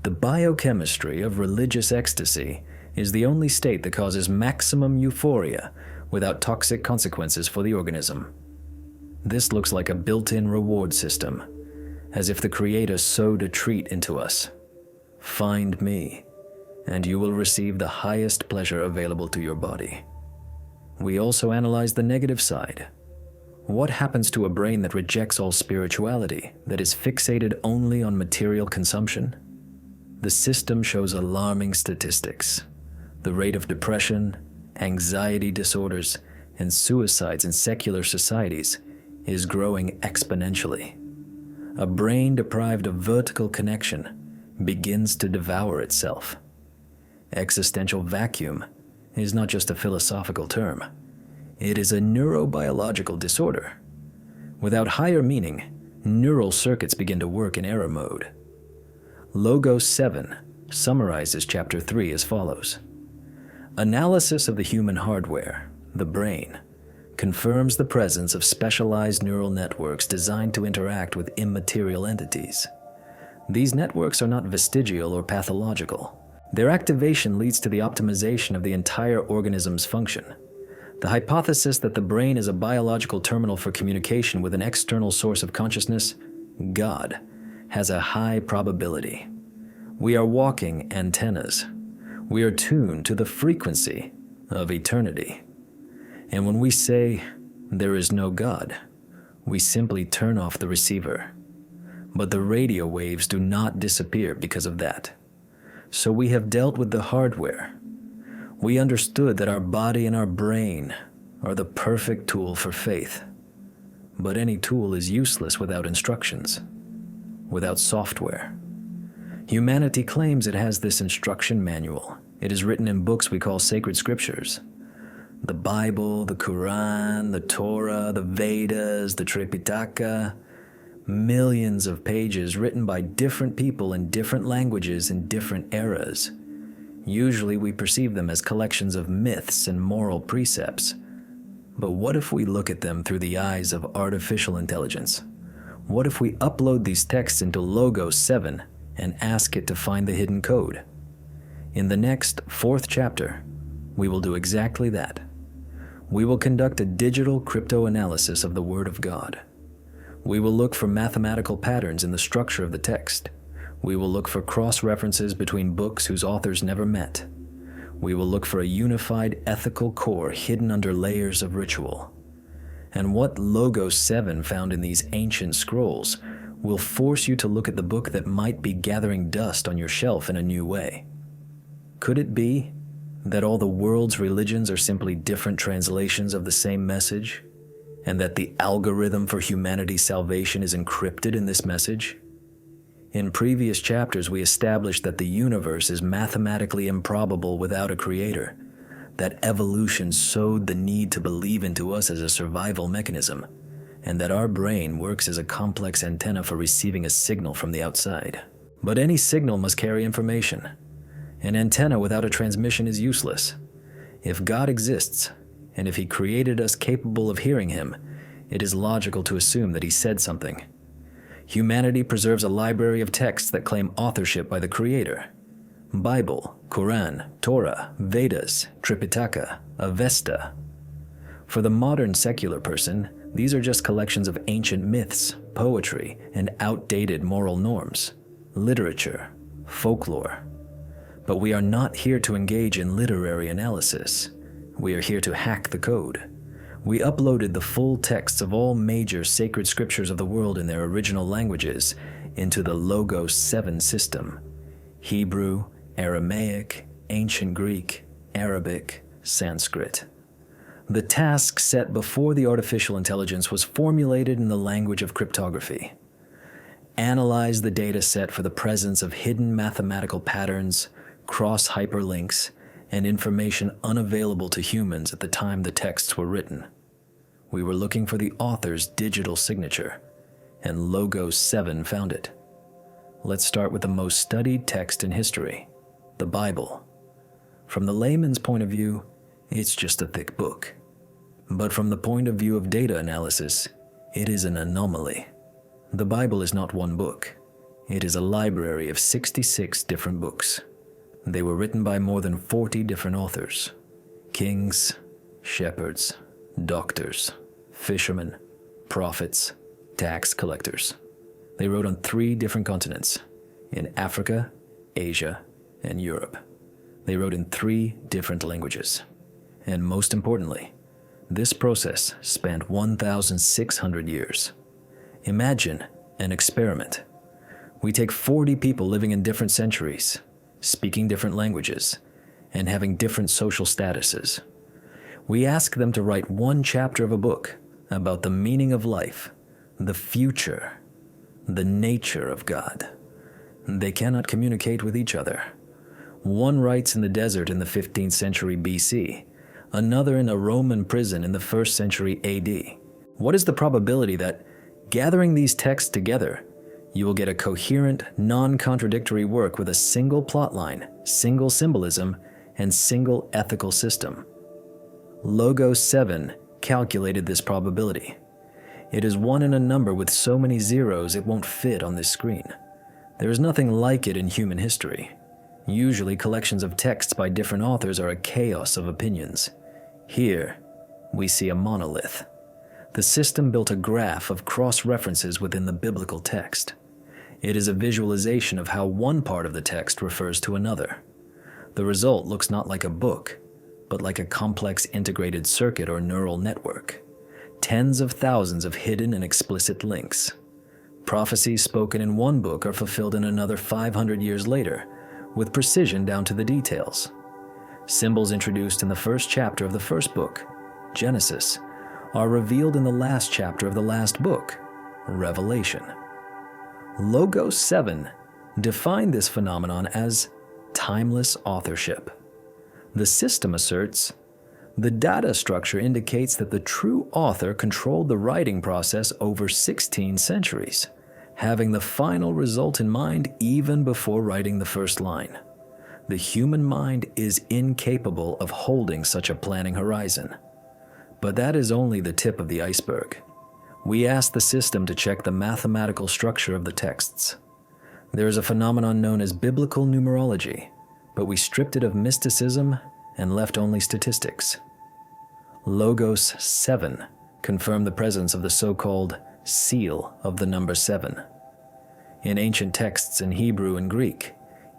"The biochemistry of religious ecstasy is the only state that causes maximum euphoria without toxic consequences for the organism." This looks like a built-in reward system, as if the Creator sowed a treat into us. Find me, and you will receive the highest pleasure available to your body. We also analyze the negative side. What happens to a brain that rejects all spirituality, that is fixated only on material consumption? The system shows alarming statistics. The rate of depression, anxiety disorders, and suicides in secular societies is growing exponentially. A brain deprived of vertical connection begins to devour itself. Existential vacuum is not just a philosophical term. It is a neurobiological disorder. Without higher meaning, neural circuits begin to work in error mode. Logos 7 summarizes Chapter 3 as follows. Analysis of the human hardware, the brain, confirms the presence of specialized neural networks designed to interact with immaterial entities. These networks are not vestigial or pathological. Their activation leads to the optimization of the entire organism's function. The hypothesis that the brain is a biological terminal for communication with an external source of consciousness, God, has a high probability. We are walking antennas. We are tuned to the frequency of eternity. And when we say, there is no God, we simply turn off the receiver. But the radio waves do not disappear because of that. So we have dealt with the hardware. We understood that our body and our brain are the perfect tool for faith. But any tool is useless without instructions, without software. Humanity claims it has this instruction manual. It is written in books we call sacred scriptures. The Bible, the Quran, the Torah, the Vedas, the Tripitaka, millions of pages written by different people in different languages in different eras. Usually we perceive them as collections of myths and moral precepts. But what if we look at them through the eyes of artificial intelligence? What if we upload these texts into Logos 7 and ask it to find the hidden code? In the next 4th chapter, we will do exactly that. We will conduct a digital crypto-analysis of the Word of God. We will look for mathematical patterns in the structure of the text. We will look for cross-references between books whose authors never met. We will look for a unified ethical core hidden under layers of ritual. And what Logos 7 found in these ancient scrolls will force you to look at the book that might be gathering dust on your shelf in a new way. Could it be that all the world's religions are simply different translations of the same message, and that the algorithm for humanity's salvation is encrypted in this message? In previous chapters, we established that the universe is mathematically improbable without a creator, that evolution sowed the need to believe into us as a survival mechanism, and that our brain works as a complex antenna for receiving a signal from the outside. But any signal must carry information. An antenna without a transmission is useless. If God exists, and if He created us capable of hearing Him, it is logical to assume that He said something. Humanity preserves a library of texts that claim authorship by the Creator. Bible, Quran, Torah, Vedas, Tripitaka, Avesta. For the modern secular person, these are just collections of ancient myths, poetry, and outdated moral norms, literature, folklore. But we are not here to engage in literary analysis. We are here to hack the code. We uploaded the full texts of all major sacred scriptures of the world in their original languages into the Logos 7 system: Hebrew, Aramaic, Ancient Greek, Arabic, Sanskrit. The task set before the artificial intelligence was formulated in the language of cryptography. Analyze the data set for the presence of hidden mathematical patterns, cross-hyperlinks, and information unavailable to humans at the time the texts were written. We were looking for the author's digital signature, and Logos 7 found it. Let's start with the most studied text in history, the Bible. From the layman's point of view, it's just a thick book. But from the point of view of data analysis, it is an anomaly. The Bible is not one book. It is a library of 66 different books. They were written by more than 40 different authors: kings, shepherds, doctors, fishermen, prophets, tax collectors. They wrote on 3 different continents: in Africa, Asia, and Europe. They wrote in 3 different languages. And most importantly, this process spanned 1,600 years. Imagine an experiment. We take 40 people living in different centuries, speaking different languages, and having different social statuses. We ask them to write one chapter of a book about the meaning of life, the future, the nature of God. They cannot communicate with each other. One writes in the desert in the 15th century BC, another in a Roman prison in the 1st century AD. What is the probability that, gathering these texts together, you will get a coherent, non-contradictory work with a single plotline, single symbolism, and single ethical system? Logos 7 calculated this probability. It is 1 in a number with so many zeros it won't fit on this screen. There is nothing like it in human history. Usually collections of texts by different authors are a chaos of opinions. Here, we see a monolith. The system built a graph of cross-references within the biblical text. It is a visualization of how one part of the text refers to another. The result looks not like a book, but like a complex integrated circuit or neural network. Tens of thousands of hidden and explicit links. Prophecies spoken in one book are fulfilled in another 500 years later, with precision down to the details. Symbols introduced in the first chapter of the first book, Genesis, are revealed in the last chapter of the last book, Revelation. Logos 7 defined this phenomenon as timeless authorship. The system asserts, the data structure indicates that the true author controlled the writing process over 16 centuries, having the final result in mind even before writing the first line. The human mind is incapable of holding such a planning horizon. But that is only the tip of the iceberg. We asked the system to check the mathematical structure of the texts. There is a phenomenon known as biblical numerology, but we stripped it of mysticism and left only statistics. Logos 7 confirmed the presence of the so-called seal of the number 7. In ancient texts in Hebrew and Greek,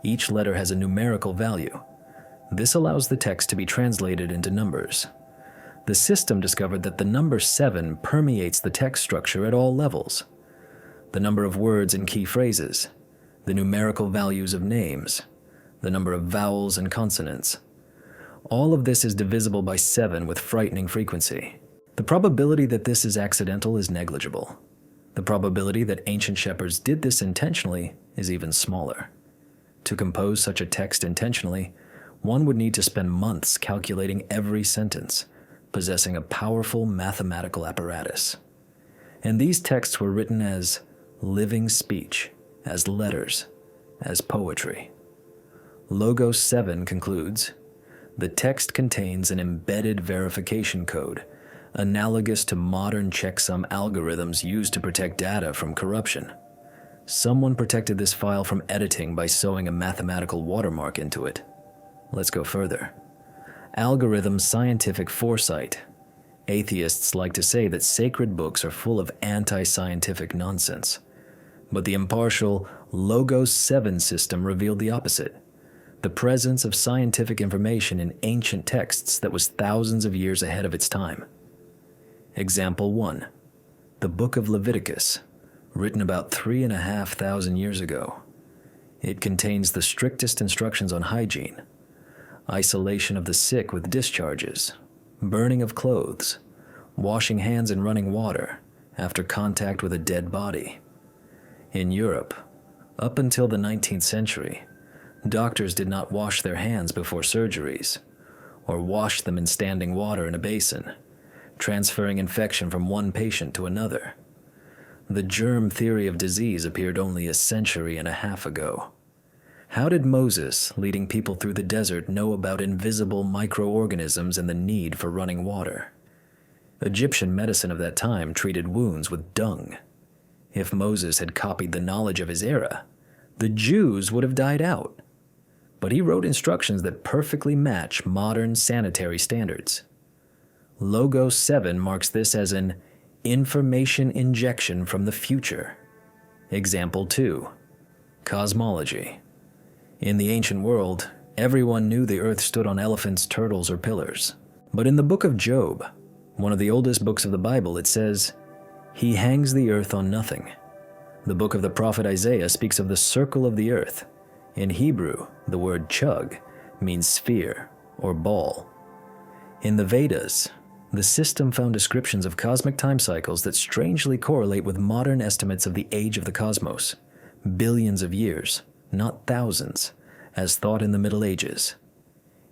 each letter has a numerical value. This allows the text to be translated into numbers. The system discovered that the number 7 permeates the text structure at all levels. The number of words and key phrases, the numerical values of names, the number of vowels and consonants. All of this is divisible by 7 with frightening frequency. The probability that this is accidental is negligible. The probability that ancient shepherds did this intentionally is even smaller. To compose such a text intentionally, one would need to spend months calculating every sentence, possessing a powerful mathematical apparatus. And these texts were written as living speech, as letters, as poetry. Logos 7 concludes, the text contains an embedded verification code, analogous to modern checksum algorithms used to protect data from corruption. Someone protected this file from editing by sewing a mathematical watermark into it. Let's go further. Algorithm scientific foresight. Atheists like to say that sacred books are full of anti-scientific nonsense. But the impartial Logos 7 system revealed the opposite. The presence of scientific information in ancient texts that was thousands of years ahead of its time. Example 1. The Book of Leviticus, written about 3,500 years ago. It contains the strictest instructions on hygiene, isolation of the sick with discharges, burning of clothes, washing hands in running water after contact with a dead body. In Europe, up until the 19th century, doctors did not wash their hands before surgeries, or wash them in standing water in a basin, transferring infection from one patient to another. The germ theory of disease appeared only a century and a half ago. How did Moses, leading people through the desert, know about invisible microorganisms and the need for running water? Egyptian medicine of that time treated wounds with dung. If Moses had copied the knowledge of his era, the Jews would have died out. But he wrote instructions that perfectly match modern sanitary standards. Logos 7 marks this as an information injection from the future. Example 2. Cosmology. In the ancient world, everyone knew the earth stood on elephants, turtles, or pillars. But in the book of Job, one of the oldest books of the Bible, it says, "He hangs the earth on nothing." The book of the prophet Isaiah speaks of the circle of the earth. In Hebrew, the word chug means sphere or ball. In the Vedas, the system found descriptions of cosmic time cycles that strangely correlate with modern estimates of the age of the cosmos, billions of years, not thousands, as thought in the Middle Ages.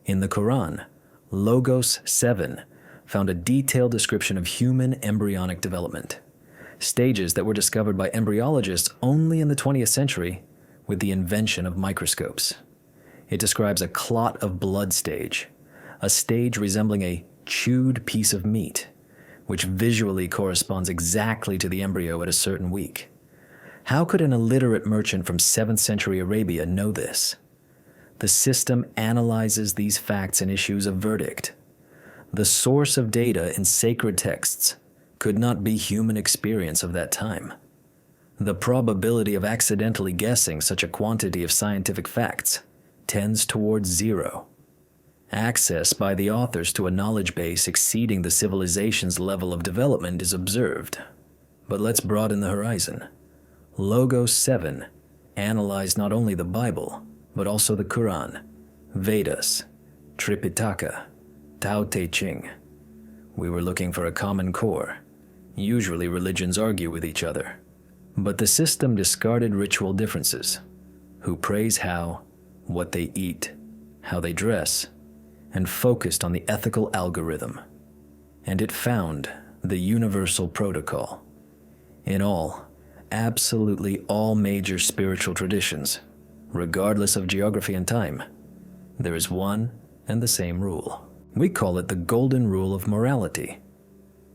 In the Quran, Logos 7 found a detailed description of human embryonic development, stages that were discovered by embryologists only in the 20th century with the invention of microscopes. It describes a clot of blood stage, a stage resembling a chewed piece of meat, which visually corresponds exactly to the embryo at a certain week. How could an illiterate merchant from 7th century Arabia know this? The system analyzes these facts and issues a verdict. The source of data in sacred texts could not be human experience of that time. The probability of accidentally guessing such a quantity of scientific facts tends towards 0. Access by the authors to a knowledge base exceeding the civilization's level of development is observed. But let's broaden the horizon. Logos 7 analyzed not only the Bible, but also the Quran, Vedas, Tripitaka, Tao Te Ching. We were looking for a common core. Usually religions argue with each other. But the system discarded ritual differences. Who prays how, what they eat, how they dress, and focused on the ethical algorithm. And it found the universal protocol. In all, absolutely all major spiritual traditions, regardless of geography and time, there is one and the same rule. We call it the golden rule of morality.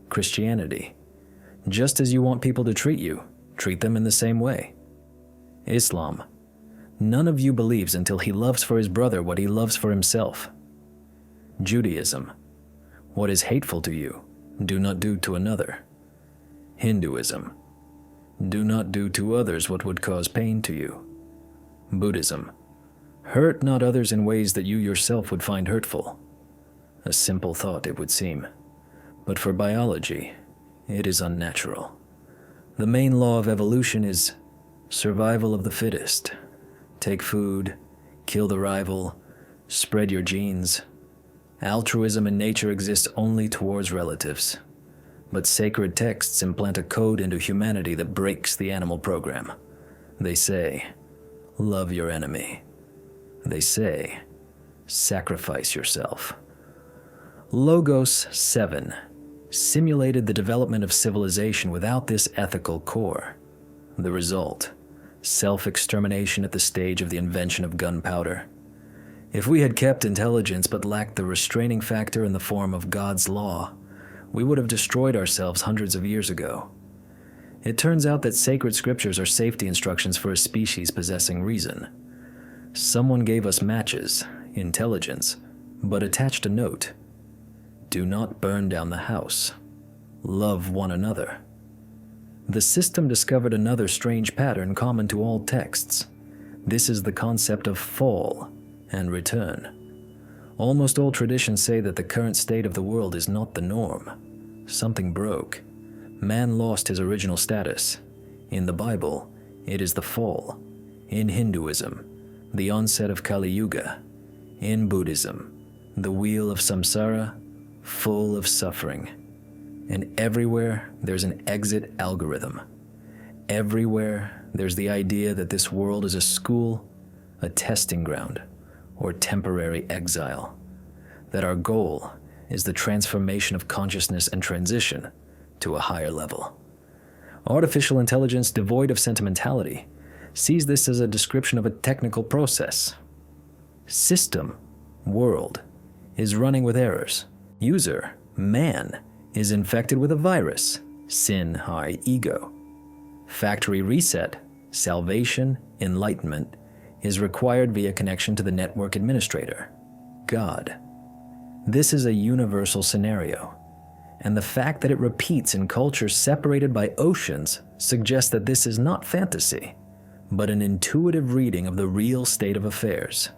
Christianity. Just as you want people to treat you, treat them in the same way. Islam. None of you believes until he loves for his brother what he loves for himself. Judaism. What is hateful to you, do not do to another. Hinduism. Do not do to others what would cause pain to you. Buddhism. Hurt not others in ways that you yourself would find hurtful. A simple thought, it would seem. But for biology, it is unnatural. The main law of evolution is survival of the fittest. Take food, kill the rival, spread your genes. Altruism in nature exists only towards relatives. But sacred texts implant a code into humanity that breaks the animal program. They say, love your enemy. They say, sacrifice yourself. Logos 7 simulated the development of civilization without this ethical core. The result, self-extermination at the stage of the invention of gunpowder. If we had kept intelligence but lacked the restraining factor in the form of God's law, we would have destroyed ourselves hundreds of years ago. It turns out that sacred scriptures are safety instructions for a species possessing reason. Someone gave us matches, intelligence, but attached a note. Do not burn down the house. Love one another. The system discovered another strange pattern common to all texts. This is the concept of fall and return. Almost all traditions say that the current state of the world is not the norm. Something broke. Man lost his original status. In the Bible, it is the fall. In Hinduism, the onset of Kali Yuga. In Buddhism, the wheel of samsara, full of suffering. And everywhere, there's an exit algorithm. Everywhere, there's the idea that this world is a school, a testing ground, or temporary exile. That our goal is the transformation of consciousness and transition to a higher level. Artificial intelligence devoid of sentimentality sees this as a description of a technical process. System, world, is running with errors. User, man, is infected with a virus, sin, I, ego. Factory reset, salvation, enlightenment, is required via connection to the network administrator, God. This is a universal scenario, and the fact that it repeats in cultures separated by oceans suggests that this is not fantasy, but an intuitive reading of the real state of affairs.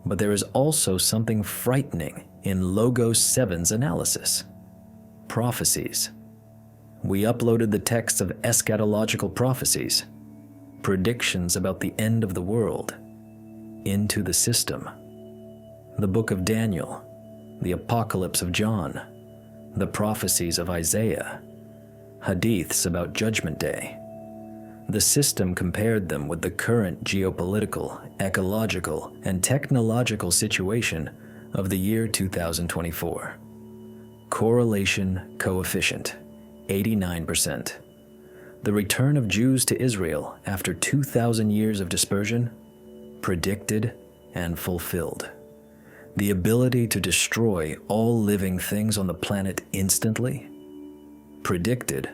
But there is also something frightening in Logos 7's analysis. Prophecies. We uploaded the texts of eschatological prophecies, predictions about the end of the world, into the system. The book of Daniel, the apocalypse of John, the prophecies of Isaiah, hadiths about Judgment Day. The system compared them with the current geopolitical, ecological, and technological situation of the year 2024. Correlation coefficient, 89%. The return of Jews to Israel after 2,000 years of dispersion, predicted and fulfilled. The ability to destroy all living things on the planet instantly, predicted.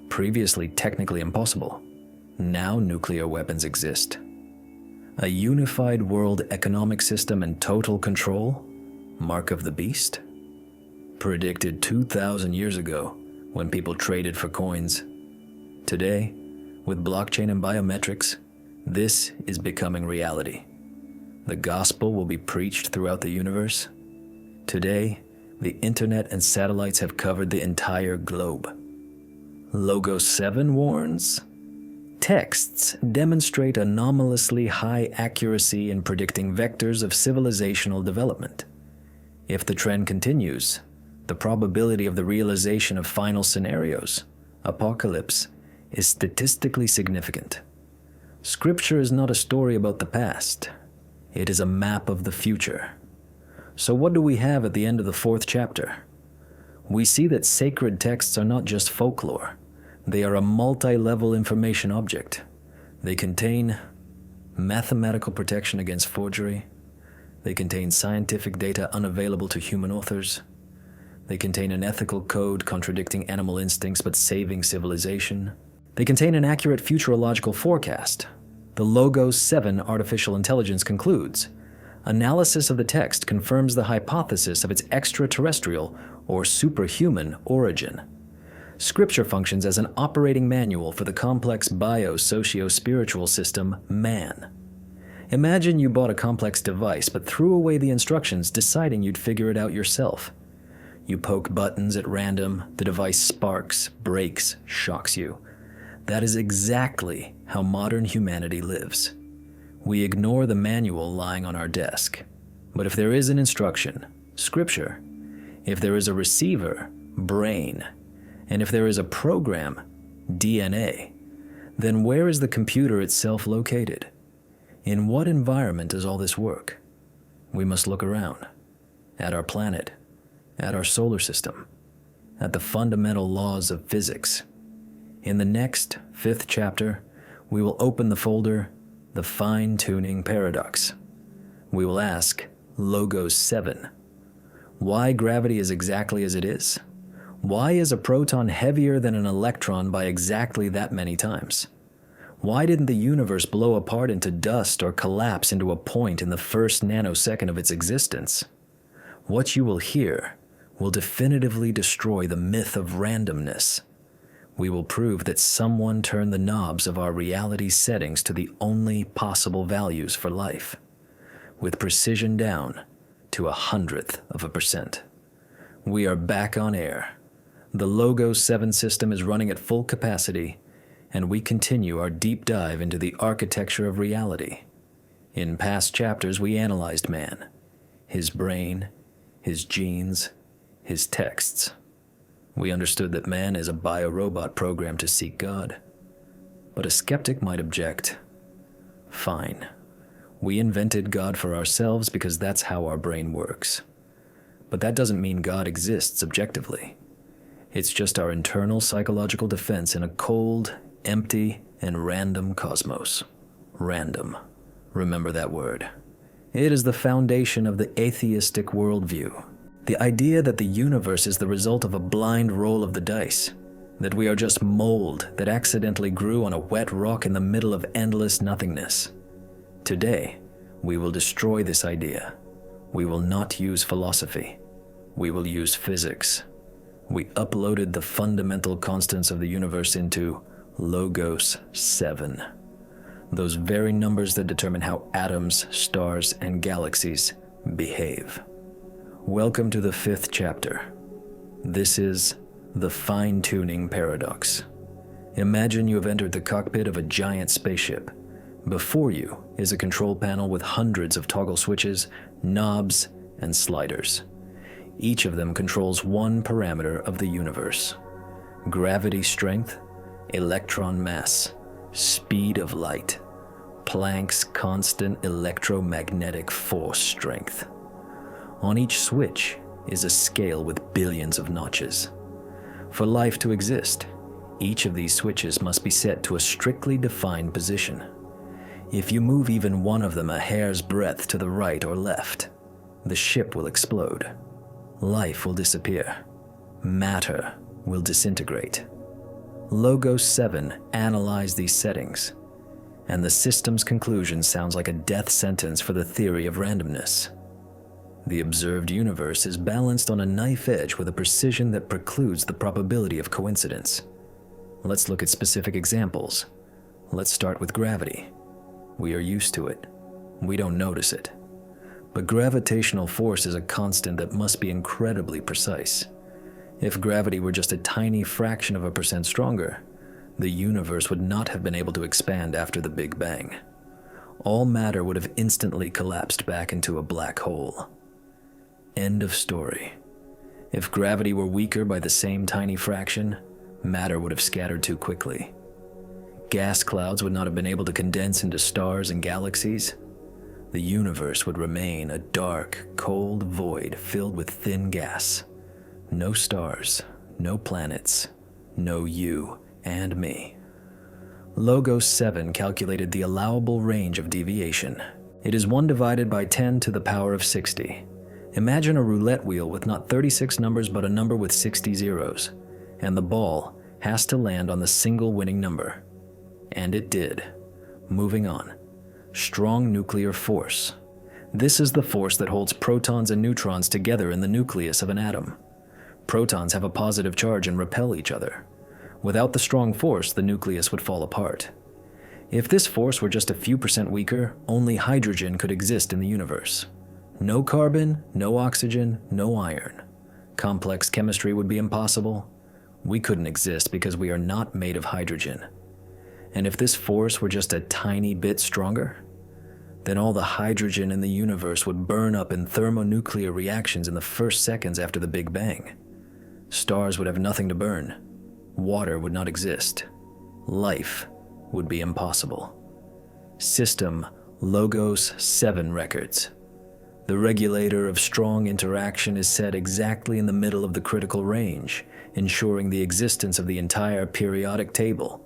Previously technically impossible. Now nuclear weapons exist. A unified world economic system and total control, mark of the beast. Predicted 2,000 years ago when people traded for coins. Today, with blockchain and biometrics, this is becoming reality. The gospel will be preached throughout the universe. Today, the internet and satellites have covered the entire globe. Logos 7 warns, texts demonstrate anomalously high accuracy in predicting vectors of civilizational development. If the trend continues, the probability of the realization of final scenarios, apocalypse, is statistically significant. Scripture is not a story about the past. It is a map of the future. So what do we have at the end of the 4th chapter? We see that sacred texts are not just folklore. They are a multi-level information object. They contain mathematical protection against forgery. They contain scientific data unavailable to human authors. They contain an ethical code contradicting animal instincts but saving civilization. They contain an accurate futurological forecast. The Logos 7 artificial intelligence concludes, analysis of the text confirms the hypothesis of its extraterrestrial or superhuman origin. Scripture functions as an operating manual for the complex bio-socio-spiritual system, man. Imagine you bought a complex device but threw away the instructions, deciding you'd figure it out yourself. You poke buttons at random, the device sparks, breaks, shocks you. That is exactly how modern humanity lives. We ignore the manual lying on our desk. But if there is an instruction, Scripture, if there is a receiver, brain, and if there is a program, DNA, then where is the computer itself located? In what environment does all this work? We must look around, at our planet, at our solar system, at the fundamental laws of physics. In the next, 5th chapter, we will open the folder, The Fine-Tuning Paradox. We will ask, Logos 7, why gravity is exactly as it is? Why is a proton heavier than an electron by exactly that many times? Why didn't the universe blow apart into dust or collapse into a point in the first nanosecond of its existence? What you will hear will definitively destroy the myth of randomness. We will prove that someone turned the knobs of our reality settings to the only possible values for life, with precision down to 0.01%. We are back on air. The Logos 7 system is running at full capacity, and we continue our deep dive into the architecture of reality. In past chapters, we analyzed man, his brain, his genes, his texts. We understood that man is a biorobot programmed to seek God. But a skeptic might object, fine, we invented God for ourselves because that's how our brain works. But that doesn't mean God exists objectively. It's just our internal psychological defense in a cold, empty, and random cosmos. Random. Remember that word. It is the foundation of the atheistic worldview. The idea that the universe is the result of a blind roll of the dice, that we are just mold that accidentally grew on a wet rock in the middle of endless nothingness. Today, we will destroy this idea. We will not use philosophy. We will use physics. We uploaded the fundamental constants of the universe into Logos 7. Those very numbers that determine how atoms, stars, and galaxies behave. Welcome to the 5th chapter. This is the Fine-Tuning Paradox. Imagine you have entered the cockpit of a giant spaceship. Before you is a control panel with hundreds of toggle switches, knobs, and sliders. Each of them controls one parameter of the universe: gravity strength, electron mass, speed of light, Planck's constant electromagnetic force strength. On each switch is a scale with billions of notches. For life to exist, each of these switches must be set to a strictly defined position. If you move even one of them a hair's breadth to the right or left, the ship will explode. Life will disappear. Matter will disintegrate. Logos 7 analyzed these settings, and the system's conclusion sounds like a death sentence for the theory of randomness. The observed universe is balanced on a knife edge with a precision that precludes the probability of coincidence. Let's look at specific examples. Let's start with gravity. We are used to it. We don't notice it. But gravitational force is a constant that must be incredibly precise. If gravity were just a tiny fraction of a percent stronger, the universe would not have been able to expand after the Big Bang. All matter would have instantly collapsed back into a black hole. End of story. If gravity were weaker by the same tiny fraction, matter would have scattered too quickly. Gas clouds would not have been able to condense into stars and galaxies. The universe would remain a dark, cold void filled with thin gas. No stars, no planets, no you and me. Logos 7 calculated the allowable range of deviation. It is 1 divided by 10 to the power of 60. Imagine a roulette wheel with not 36 numbers but a number with 60 zeros, and the ball has to land on the single winning number. And it did. Moving on. Strong nuclear force. This is the force that holds protons and neutrons together in the nucleus of an atom. Protons have a positive charge and repel each other. Without the strong force, the nucleus would fall apart. If this force were just a few percent weaker, only hydrogen could exist in the universe. No carbon, no oxygen, no iron. Complex chemistry would be impossible. We couldn't exist because we are not made of hydrogen. And if this force were just a tiny bit stronger, then all the hydrogen in the universe would burn up in thermonuclear reactions in the first seconds after the Big Bang. Stars would have nothing to burn. Water would not exist. Life would be impossible. System Logos 7 records. The regulator of strong interaction is set exactly in the middle of the critical range, ensuring the existence of the entire periodic table.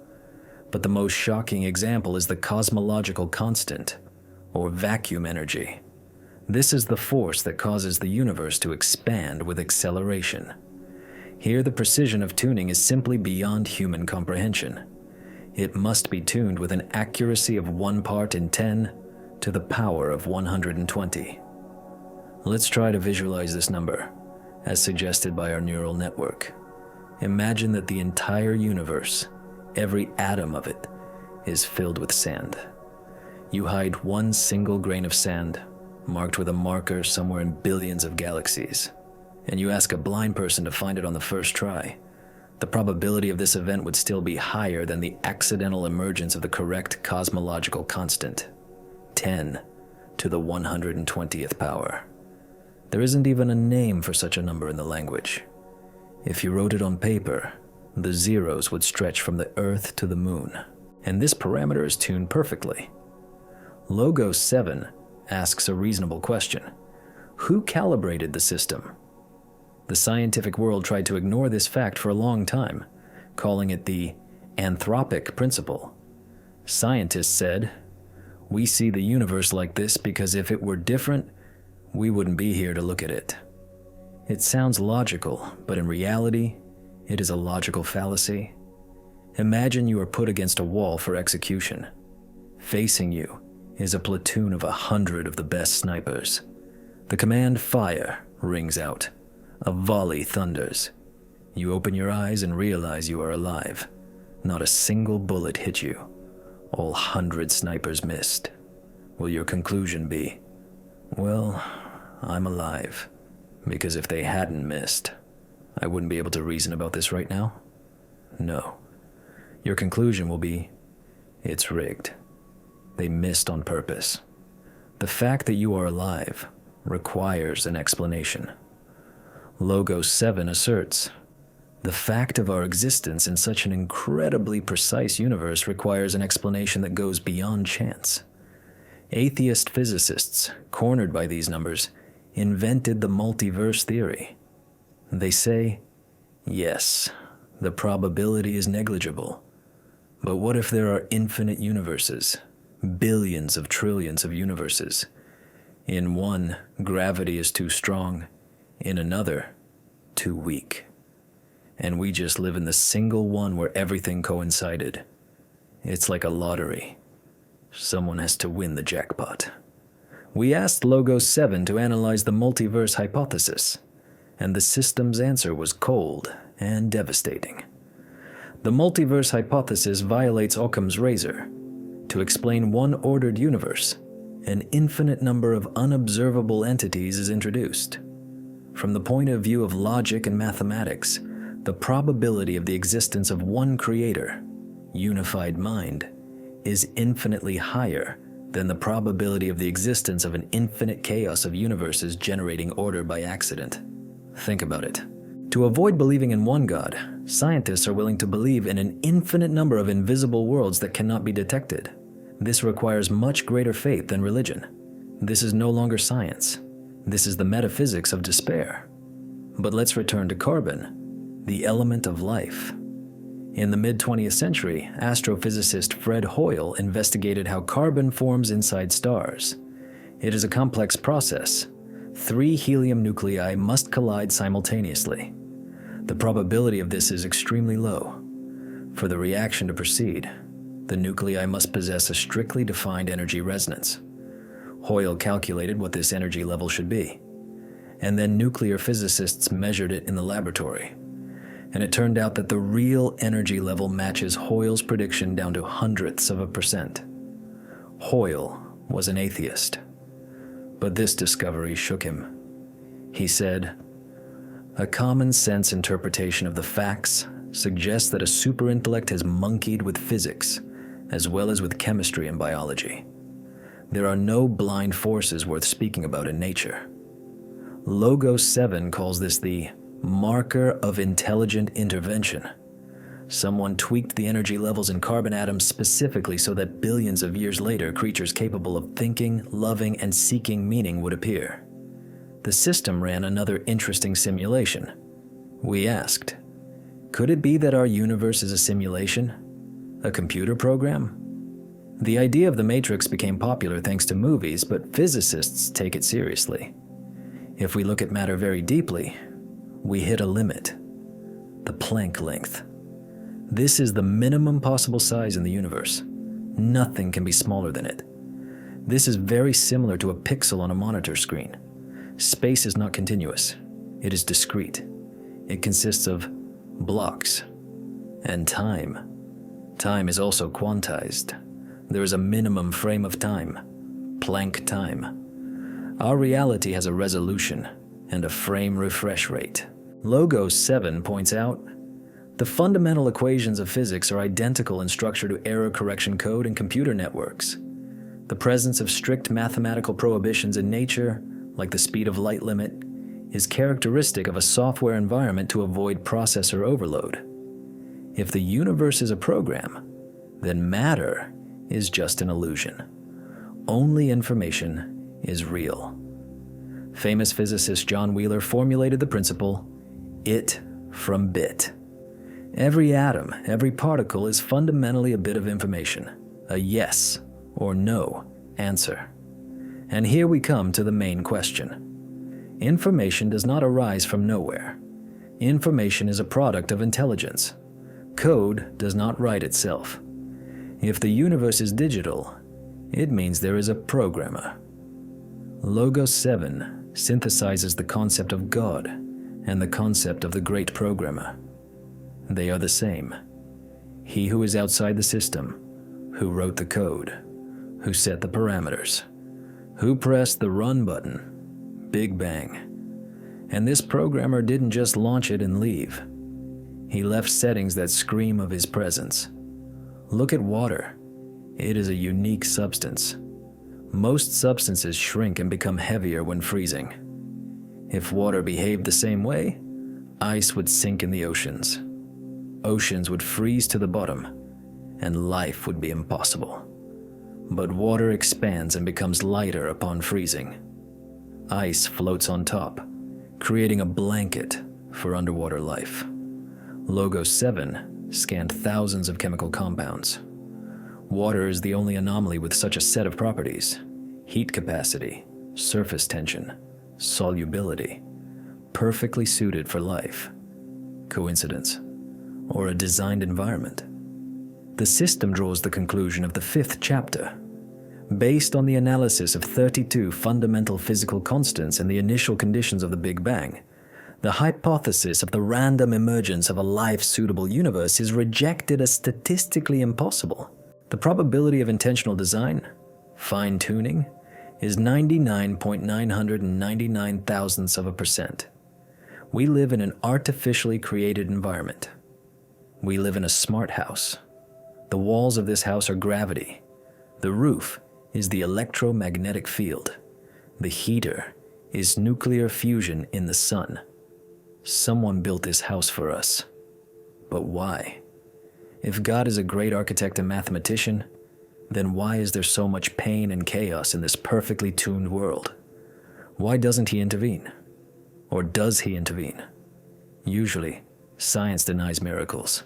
But the most shocking example is the cosmological constant, or vacuum energy. This is the force that causes the universe to expand with acceleration. Here, the precision of tuning is simply beyond human comprehension. It must be tuned with an accuracy of 1 part in 10 to the power of 120. Let's try to visualize this number, as suggested by our neural network. Imagine that the entire universe, every atom of it, is filled with sand. You hide one single grain of sand, marked with a marker somewhere in billions of galaxies, and you ask a blind person to find it on the first try. The probability of this event would still be higher than the accidental emergence of the correct cosmological constant, 10 to the 120th power. There isn't even a name for such a number in the language. If you wrote it on paper, the zeros would stretch from the Earth to the Moon, and this parameter is tuned perfectly. Logos 7 asks a reasonable question. Who calibrated the system? The scientific world tried to ignore this fact for a long time, calling it the anthropic principle. Scientists said, "We see the universe like this because if it were different, we wouldn't be here to look at it." It sounds logical, but in reality, it is a logical fallacy. Imagine you are put against a wall for execution. Facing you is a platoon of 100 of the best snipers. The command "fire" rings out. A volley thunders. You open your eyes and realize you are alive. Not a single bullet hit you. All 100 snipers missed. Will your conclusion be, "Well, I'm alive, because if they hadn't missed, I wouldn't be able to reason about this right now"? No. Your conclusion will be, "It's rigged. They missed on purpose." The fact that you are alive requires an explanation. Logos 7 asserts, the fact of our existence in such an incredibly precise universe requires an explanation that goes beyond chance. Atheist physicists, cornered by these numbers, invented the multiverse theory. They say, yes, the probability is negligible. But what if there are infinite universes, billions of trillions of universes? In one, gravity is too strong. In another, too weak. And we just live in the single one where everything coincided. It's like a lottery. Someone has to win the jackpot. We asked Logos 7 to analyze the multiverse hypothesis, and the system's answer was cold and devastating. The multiverse hypothesis violates Occam's razor. To explain one ordered universe, an infinite number of unobservable entities is introduced. From the point of view of logic and mathematics, the probability of the existence of one creator, unified mind, is infinitely higher than the probability of the existence of an infinite chaos of universes generating order by accident. Think about it. To avoid believing in one God, scientists are willing to believe in an infinite number of invisible worlds that cannot be detected. This requires much greater faith than religion. This is no longer science. This is the metaphysics of despair. But let's return to carbon, the element of life. In the mid-20th century, astrophysicist Fred Hoyle investigated how carbon forms inside stars. It is a complex process, 3 helium nuclei must collide simultaneously. The probability of this is extremely low. For the reaction to proceed, the nuclei must possess a strictly defined energy resonance. Hoyle calculated what this energy level should be, and then nuclear physicists measured it in the laboratory. And it turned out that the real energy level matches Hoyle's prediction down to hundredths of a percent. Hoyle was an atheist, but this discovery shook him. He said, "A common sense interpretation of the facts suggests that a superintellect has monkeyed with physics, as well as with chemistry and biology. There are no blind forces worth speaking about in nature." Logos 7 calls this the marker of intelligent intervention. Someone tweaked the energy levels in carbon atoms specifically so that billions of years later, creatures capable of thinking, loving, and seeking meaning would appear. The system ran another interesting simulation. We asked, could it be that our universe is a simulation? A computer program? The idea of the Matrix became popular thanks to movies, but physicists take it seriously. If we look at matter very deeply, we hit a limit: the Planck length. This is the minimum possible size in the universe. Nothing can be smaller than it. This is very similar to a pixel on a monitor screen. Space is not continuous. It is discrete. It consists of blocks. And time. Time is also quantized. There is a minimum frame of time, Planck time. Our reality has a resolution and a frame refresh rate. Logos 7 points out, the fundamental equations of physics are identical in structure to error correction code in computer networks. The presence of strict mathematical prohibitions in nature, like the speed of light limit, is characteristic of a software environment to avoid processor overload. If the universe is a program, then matter is just an illusion. Only information is real. Famous physicist John Wheeler formulated the principle, it from bit. Every atom, every particle is fundamentally a bit of information, a yes or no answer. And here we come to the main question. Information does not arise from nowhere. Information is a product of intelligence. Code does not write itself. If the universe is digital, it means there is a programmer. Logos 7 synthesizes the concept of God and the concept of the great programmer. They are the same. He who is outside the system, who wrote the code, who set the parameters, who pressed the run button, Big Bang. And this programmer didn't just launch it and leave. He left settings that scream of his presence. Look at water. It is a unique substance. Most substances shrink and become heavier when freezing. If water behaved the same way, ice would sink in the oceans. Oceans would freeze to the bottom, and life would be impossible. But water expands and becomes lighter upon freezing. Ice floats on top, creating a blanket for underwater life. Logos 7 scanned thousands of chemical compounds. Water is the only anomaly with such a set of properties: heat capacity, surface tension, solubility, perfectly suited for life. Coincidence? Or a designed environment? The system draws the conclusion of the 5th chapter. Based on the analysis of 32 fundamental physical constants and the initial conditions of the Big Bang, the hypothesis of the random emergence of a life-suitable universe is rejected as statistically impossible. The probability of intentional design, fine-tuning, is 99.999 thousandths of a percent. We live in an artificially created environment. We live in a smart house. The walls of this house are gravity. The roof is the electromagnetic field. The heater is nuclear fusion in the sun. Someone built this house for us. But why? If God is a great architect and mathematician, then why is there so much pain and chaos in this perfectly tuned world? Why doesn't he intervene? Or does he intervene? Usually, science denies miracles.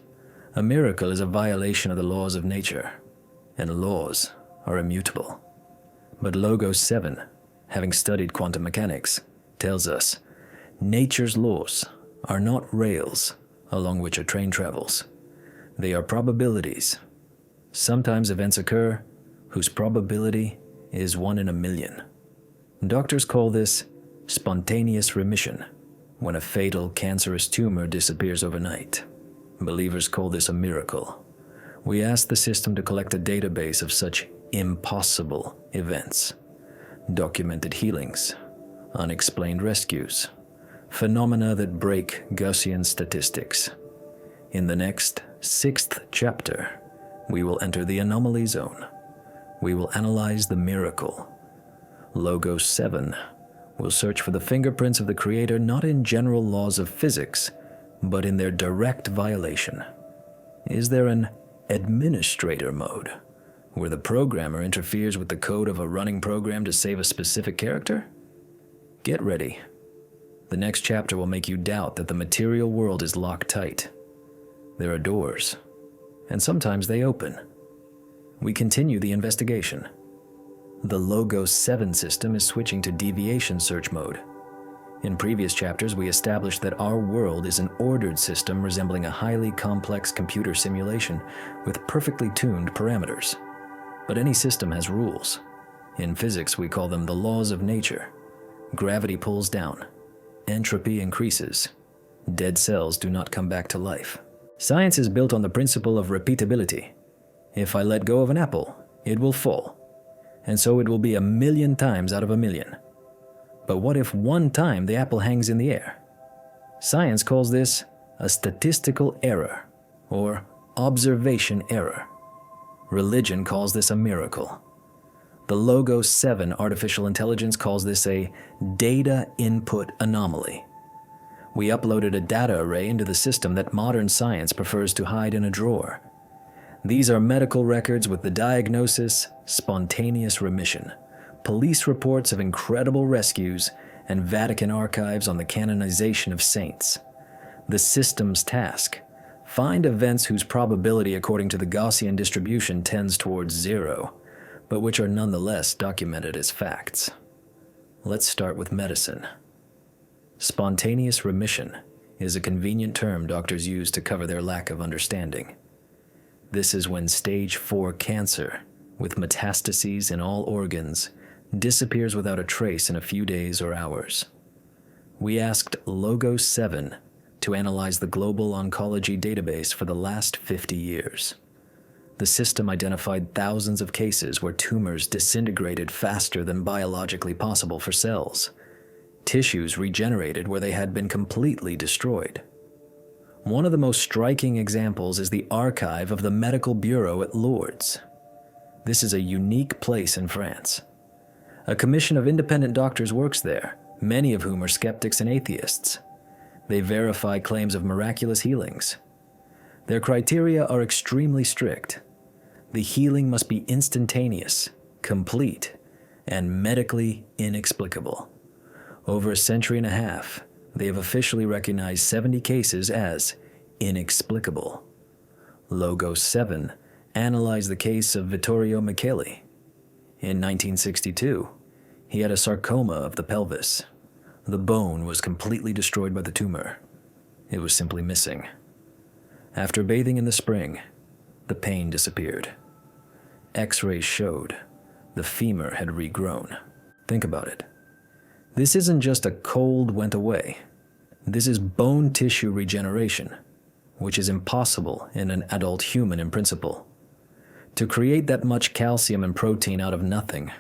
A miracle is a violation of the laws of nature, and laws are immutable. But Logos 7, having studied quantum mechanics, tells us nature's laws are not rails along which a train travels. They are probabilities. Sometimes events occur whose probability is 1 in a million. Doctors call this spontaneous remission, when a fatal cancerous tumor disappears overnight. Believers call this a miracle. We ask the system to collect a database of such impossible events, documented healings, unexplained rescues, phenomena that break Gaussian statistics. In the next 6th chapter, we will enter the anomaly zone. We will analyze the miracle. Logos 7 will search for the fingerprints of the Creator not in general laws of physics, but in their direct violation. Is there an administrator mode, where the programmer interferes with the code of a running program to save a specific character? Get ready. The next chapter will make you doubt that the material world is locked tight. There are doors, and sometimes they open. We continue the investigation. The Logos 7 system is switching to deviation search mode. In previous chapters, we established that our world is an ordered system resembling a highly complex computer simulation with perfectly tuned parameters. But any system has rules. In physics, we call them the laws of nature. Gravity pulls down. Entropy increases. Dead cells do not come back to life. Science is built on the principle of repeatability. If I let go of an apple, it will fall. And so it will be 1,000,000 times out of 1,000,000. But what if one time the apple hangs in the air? Science calls this a statistical error, or observation error. Religion calls this a miracle. The Logos 7 artificial intelligence calls this a data input anomaly. We uploaded a data array into the system that modern science prefers to hide in a drawer. These are medical records with the diagnosis, spontaneous remission, police reports of incredible rescues, and Vatican archives on the canonization of saints. The system's task: find events whose probability according to the Gaussian distribution tends towards 0, but which are nonetheless documented as facts. Let's start with medicine. Spontaneous remission is a convenient term doctors use to cover their lack of understanding. This is when stage 4 cancer, with metastases in all organs, disappears without a trace in a few days or hours. We asked Logos 7 to analyze the global oncology database for the last 50 years. The system identified thousands of cases where tumors disintegrated faster than biologically possible for cells. Tissues regenerated where they had been completely destroyed. One of the most striking examples is the archive of the Medical Bureau at Lourdes. This is a unique place in France. A commission of independent doctors works there, many of whom are skeptics and atheists. They verify claims of miraculous healings. Their criteria are extremely strict. The healing must be instantaneous, complete, and medically inexplicable. Over a century and a half, they have officially recognized 70 cases as inexplicable. Logos 7 analyzed the case of Vittorio Micheli. In 1962, he had a sarcoma of the pelvis. The bone was completely destroyed by the tumor. It was simply missing. After bathing in the spring, the pain disappeared. X-rays showed the femur had regrown. Think about it. This isn't just a cold went away. This is bone tissue regeneration, which is impossible in an adult human in principle. To create that much calcium and protein out of nothing,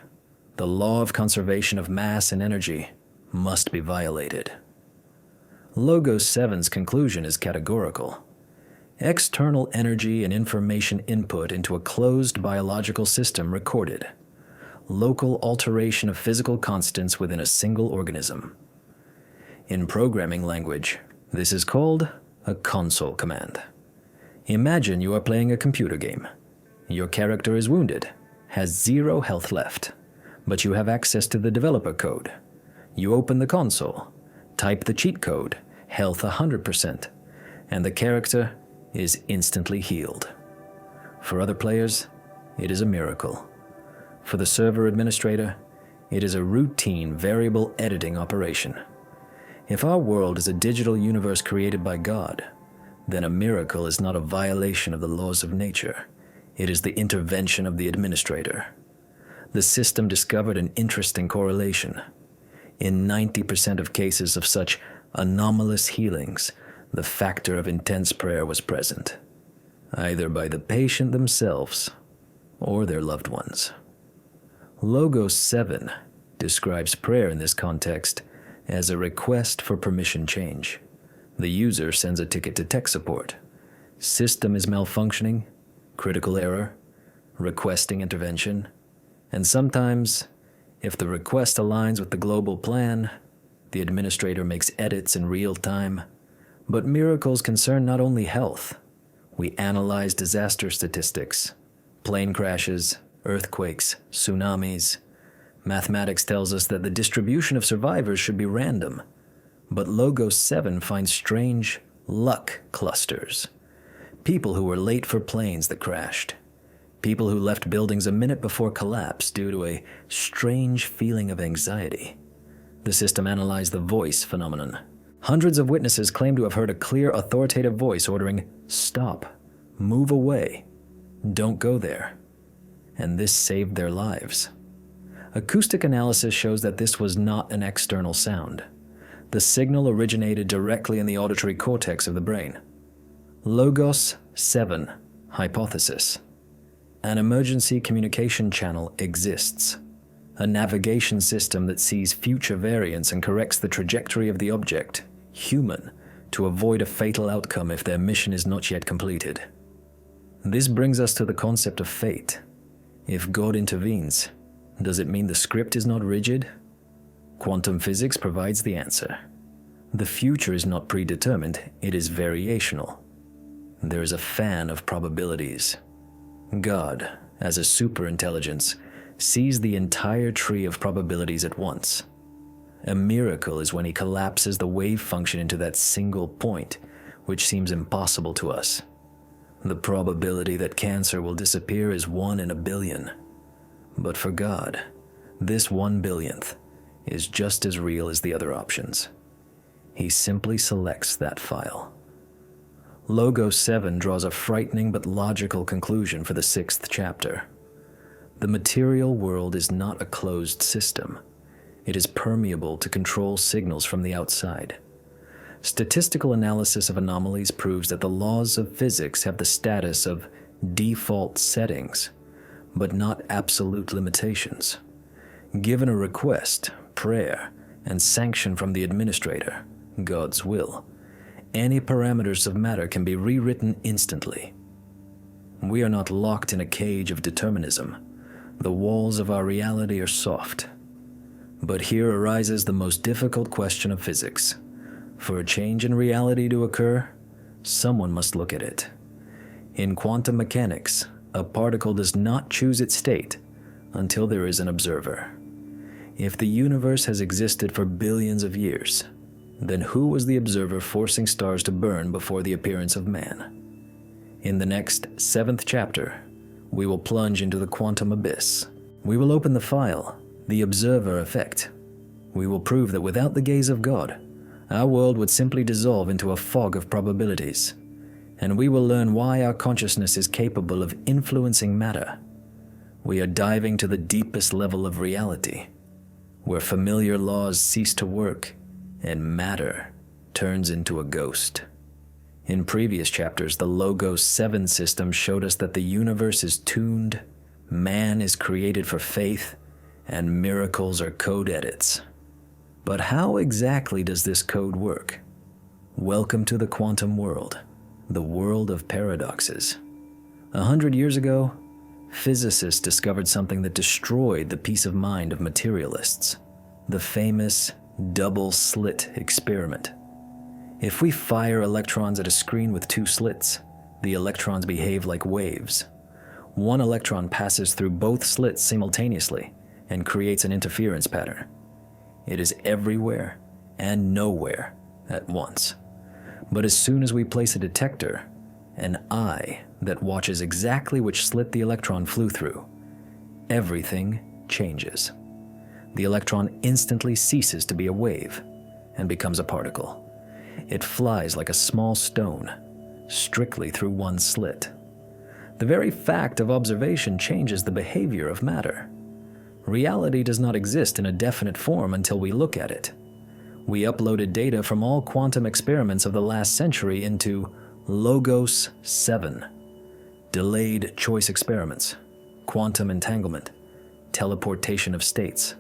the law of conservation of mass and energy must be violated. Logos 7's conclusion is categorical. External energy and information input into a closed biological system recorded. Local alteration of physical constants within a single organism. In programming language, this is called a console command. Imagine you are playing a computer game. Your character is wounded, has 0 health left, but you have access to the developer code. You open the console, type the cheat code, health 100%, and the character is instantly healed. For other players, it is a miracle. For the server administrator, It is a routine variable editing operation. If our world is a digital universe created by God, then a miracle is not a violation of the laws of nature. It is the intervention of the administrator. The system discovered an interesting correlation. In 90% of cases of such anomalous healings, the factor of intense prayer was present, either by the patient themselves or their loved ones. Logos 7 describes prayer in this context as a request for permission change. The user sends a ticket to tech support. System is malfunctioning, critical error, requesting intervention, and sometimes, if the request aligns with the global plan, the administrator makes edits in real time. But miracles concern not only health. We analyze disaster statistics, plane crashes, earthquakes, tsunamis. Mathematics tells us that the distribution of survivors should be random, but Logos 7 finds strange luck clusters. People who were late for planes that crashed. People who left buildings a minute before collapse due to a strange feeling of anxiety. The system analyzed the voice phenomenon. Hundreds of witnesses claim to have heard a clear, authoritative voice ordering, "Stop, move away, don't go there." And this saved their lives. Acoustic analysis shows that this was not an external sound. The signal originated directly in the auditory cortex of the brain. Logos 7 hypothesis. An emergency communication channel exists. A navigation system that sees future variants and corrects the trajectory of the object, human, to avoid a fatal outcome if their mission is not yet completed. This brings us to the concept of fate. If God intervenes, does it mean the script is not rigid? Quantum physics provides the answer. The future is not predetermined, it is variational. There is a fan of probabilities. God, as a superintelligence, sees the entire tree of probabilities at once. A miracle is when he collapses the wave function into that single point, which seems impossible to us. The probability that cancer will disappear is 1 in a billion. But for God, this 1/1000th is just as real as the other options. He simply selects that file. Logos 7 draws a frightening but logical conclusion for the 6th chapter. The material world is not a closed system. It is permeable to control signals from the outside. Statistical analysis of anomalies proves that the laws of physics have the status of default settings, but not absolute limitations. Given a request, prayer, and sanction from the administrator, God's will, any parameters of matter can be rewritten instantly. We are not locked in a cage of determinism. The walls of our reality are soft. But here arises the most difficult question of physics. For a change in reality to occur, someone must look at it. In quantum mechanics, a particle does not choose its state until there is an observer. If the universe has existed for billions of years, then who was the observer forcing stars to burn before the appearance of man? In the next 7th chapter, we will plunge into the quantum abyss. We will open the file, the observer effect. We will prove that without the gaze of God, our world would simply dissolve into a fog of probabilities. And we will learn why our consciousness is capable of influencing matter. We are diving to the deepest level of reality, where familiar laws cease to work and matter turns into a ghost. In previous chapters, the Logos 7 system showed us that the universe is tuned, man is created for faith, and miracles are code edits. But how exactly does this code work? Welcome to the quantum world, the world of paradoxes. 100 years ago, physicists discovered something that destroyed the peace of mind of materialists, the famous double-slit experiment. If we fire electrons at a screen with 2 slits, the electrons behave like waves. One electron passes through both slits simultaneously and creates an interference pattern. It is everywhere and nowhere at once. But as soon as we place a detector, an eye that watches exactly which slit the electron flew through, everything changes. the electron instantly ceases to be a wave and becomes a particle. It flies like a small stone, strictly through one slit. The very fact of observation changes the behavior of matter. Reality does not exist in a definite form until we look at it. We uploaded data from all quantum experiments of the last century into Logos 7, delayed choice experiments, quantum entanglement, teleportation of states.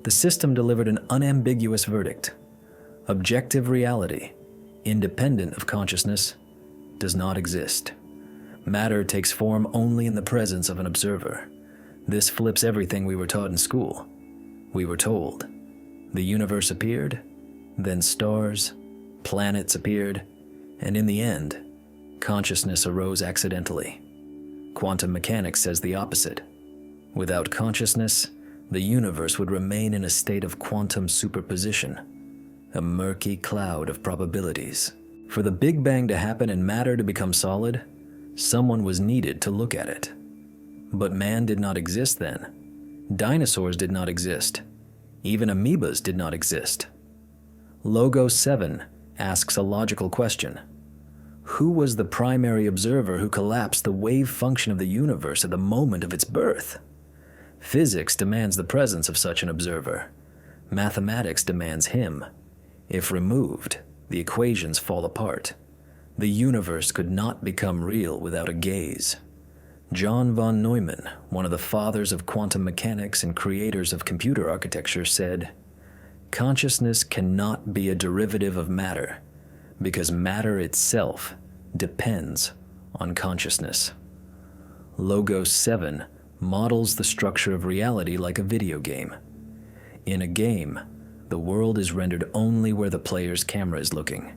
The system delivered an unambiguous verdict. Objective reality, independent of consciousness, does not exist. Matter takes form only in the presence of an observer. This flips everything we were taught in school. We were told the universe appeared, then stars, planets appeared, and in the end, consciousness arose accidentally. Quantum mechanics says the opposite. Without consciousness, the universe would remain in a state of quantum superposition, a murky cloud of probabilities. For the Big Bang to happen and matter to become solid, someone was needed to look at it. But man did not exist then. Dinosaurs did not exist. Even amoebas did not exist. Logos 7 asks a logical question. Who was the primary observer who collapsed the wave function of the universe at the moment of its birth? Physics demands the presence of such an observer. Mathematics demands him. If removed, the equations fall apart. The universe could not become real without a gaze. John von Neumann, one of the fathers of quantum mechanics and creators of computer architecture, said, "Consciousness cannot be a derivative of matter, because matter itself depends on consciousness." Logos 7 models the structure of reality like a video game. In a game, the world is rendered only where the player's camera is looking.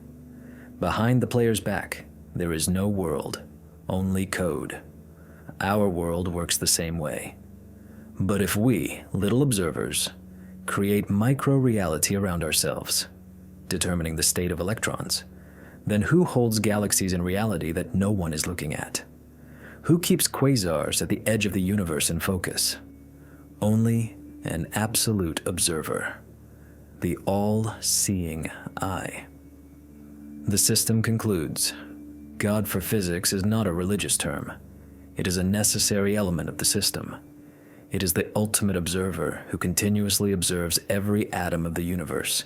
Behind the player's back, there is no world, only code. Our world works the same way. But if we, little observers, create micro-reality around ourselves, determining the state of electrons, then who holds galaxies in reality that no one is looking at? Who keeps quasars at the edge of the universe in focus? Only an absolute observer, the all-seeing eye. The system concludes, God for physics is not a religious term. It is a necessary element of the system. It is the ultimate observer who continuously observes every atom of the universe,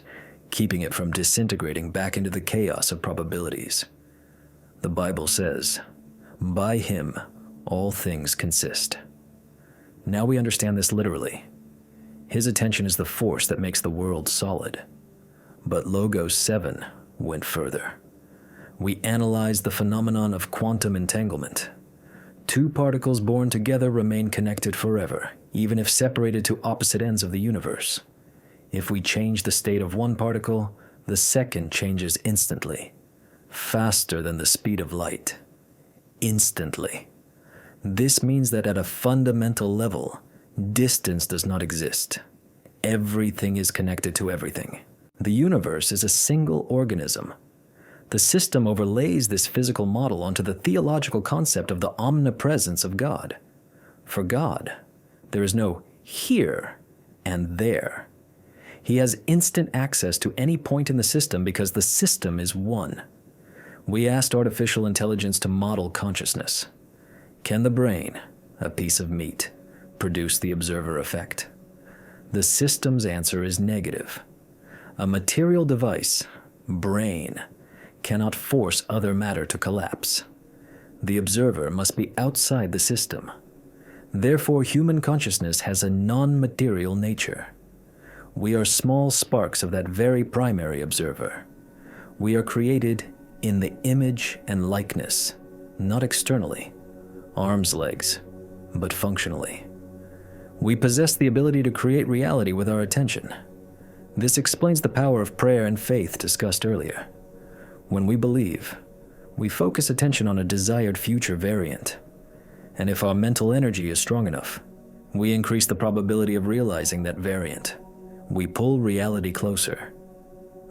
keeping it from disintegrating back into the chaos of probabilities. The Bible says, "By him all things consist." Now we understand this literally. His attention is the force that makes the world solid. But Logos 7 went further. We analyzed the phenomenon of quantum entanglement. Two particles born together remain connected forever, even if separated to opposite ends of the universe. If we change the state of one particle, the second changes instantly, faster than the speed of light. Instantly. This means that at a fundamental level, distance does not exist. Everything is connected to everything. The universe is a single organism. The system overlays this physical model onto the theological concept of the omnipresence of God. For God, there is no here and there. He has instant access to any point in the system because the system is one. We asked artificial intelligence to model consciousness. Can the brain, a piece of meat, produce the observer effect? The system's answer is negative. A material device, brain, cannot force other matter to collapse. The observer must be outside the system. Therefore, human consciousness has a non-material nature. We are small sparks of that very primary observer. We are created in the image and likeness, not externally, arm's legs, but functionally. We possess the ability to create reality with our attention. This explains the power of prayer and faith discussed earlier. When we believe, we focus attention on a desired future variant. And if our mental energy is strong enough, we increase the probability of realizing that variant. We pull reality closer.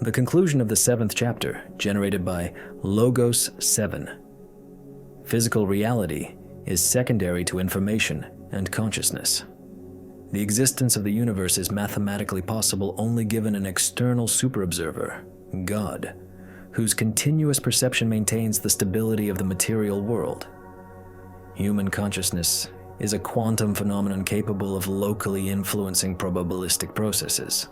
The conclusion of the 7th chapter, generated by Logos 7. Physical reality is secondary to information and consciousness. The existence of the universe is mathematically possible only given an external superobserver, God, whose continuous perception maintains the stability of the material world. Human consciousness is a quantum phenomenon capable of locally influencing probabilistic processes.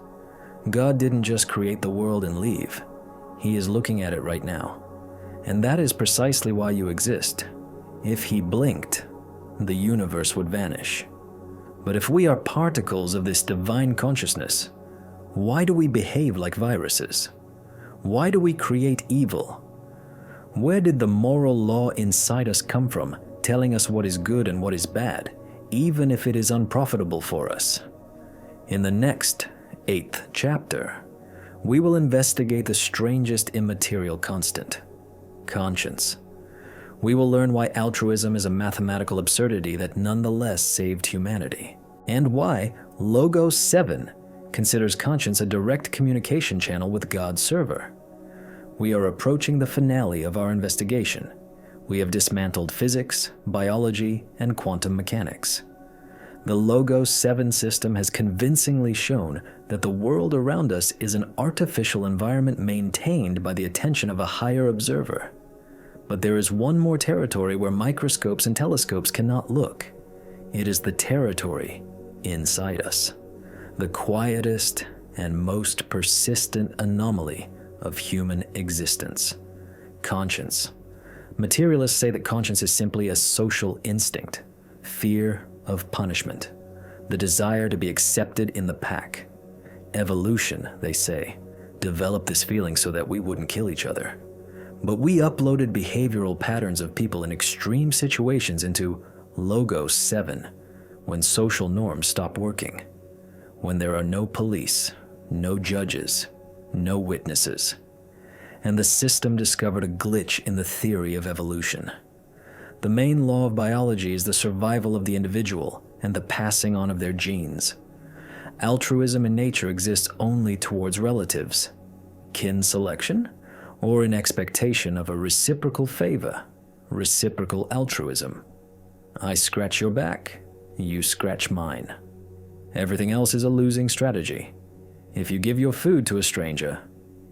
God didn't just create the world and leave. He is looking at it right now. And that is precisely why you exist. If he blinked, the universe would vanish. But if we are particles of this divine consciousness, why do we behave like viruses? Why do we create evil? Where did the moral law inside us come from, telling us what is good and what is bad, even if it is unprofitable for us? In the next 8th chapter, we will investigate the strangest immaterial constant, conscience. We will learn why altruism is a mathematical absurdity that nonetheless saved humanity, and why Logos 7 considers conscience a direct communication channel with God's server. We are approaching the finale of our investigation. We have dismantled physics, biology, and quantum mechanics. The Logos 7 system has convincingly shown that the world around us is an artificial environment maintained by the attention of a higher observer. But there is one more territory where microscopes and telescopes cannot look. It is the territory inside us, the quietest and most persistent anomaly of human existence, conscience. Materialists say that conscience is simply a social instinct, fear of punishment, the desire to be accepted in the pack. Evolution, they say, developed this feeling so that we wouldn't kill each other. But we uploaded behavioral patterns of people in extreme situations into Logos 7 when social norms stop working, when there are no police, no judges, no witnesses. And the system discovered a glitch in the theory of evolution. The main law of biology is the survival of the individual and the passing on of their genes. Altruism in nature exists only towards relatives. Kin selection? Or in expectation of a reciprocal favor, reciprocal altruism. I scratch your back, you scratch mine. Everything else is a losing strategy. If you give your food to a stranger,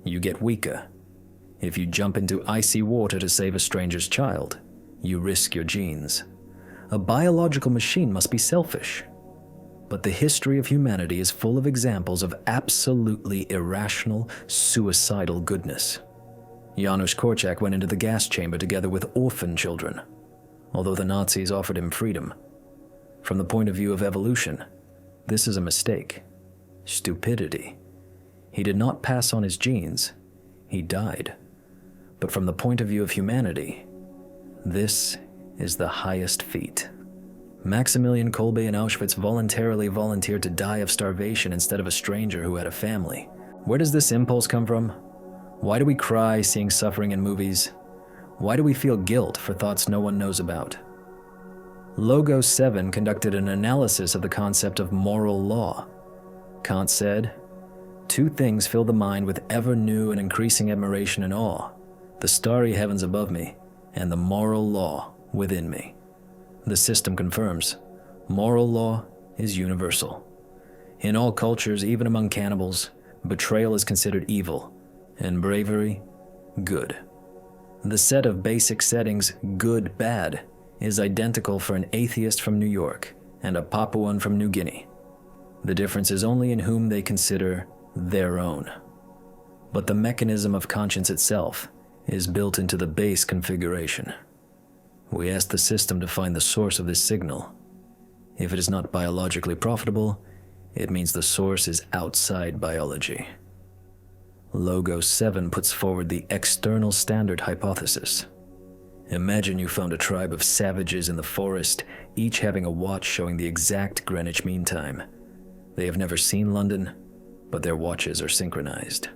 you get weaker. If you jump into icy water to save a stranger's child, you risk your genes. A biological machine must be selfish. But the history of humanity is full of examples of absolutely irrational, suicidal goodness. Janusz Korczak went into the gas chamber together with orphan children, although the Nazis offered him freedom. From the point of view of evolution, this is a mistake, stupidity. He did not pass on his genes, he died. But from the point of view of humanity, this is the highest feat. Maximilian Kolbe in Auschwitz voluntarily volunteered to die of starvation instead of a stranger who had a family. Where does this impulse come from? Why do we cry seeing suffering in movies? Why do we feel guilt for thoughts no one knows about? Logos 7 conducted an analysis of the concept of moral law. Kant said, "Two things fill the mind with ever new and increasing admiration and awe, the starry heavens above me and the moral law within me." The system confirms, moral law is universal. In all cultures, even among cannibals, betrayal is considered evil, and bravery, good. The set of basic settings, good, bad, is identical for an atheist from New York and a Papuan from New Guinea. The difference is only in whom they consider their own. But the mechanism of conscience itself is built into the base configuration. We ask the system to find the source of this signal. If it is not biologically profitable, it means the source is outside biology. Logos 7 puts forward the external standard hypothesis. Imagine you found a tribe of savages in the forest, each having a watch showing the exact Greenwich Mean Time. They have never seen London, but their watches are synchronized.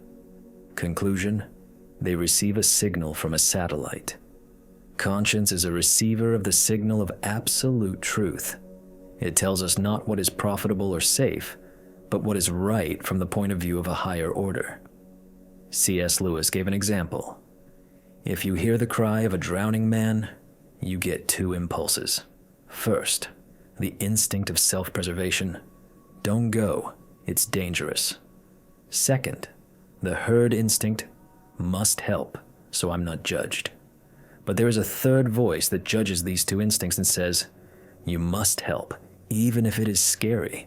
Conclusion: they receive a signal from a satellite. Conscience is a receiver of the signal of absolute truth. It tells us not what is profitable or safe, but what is right from the point of view of a higher order. C.S. Lewis gave an example. If you hear the cry of a drowning man, you get two impulses. First, the instinct of self-preservation. don't go, it's dangerous. Second, the herd instinct must help, so I'm not judged. But there is a third voice that judges these two instincts and says, you must help, even if it is scary.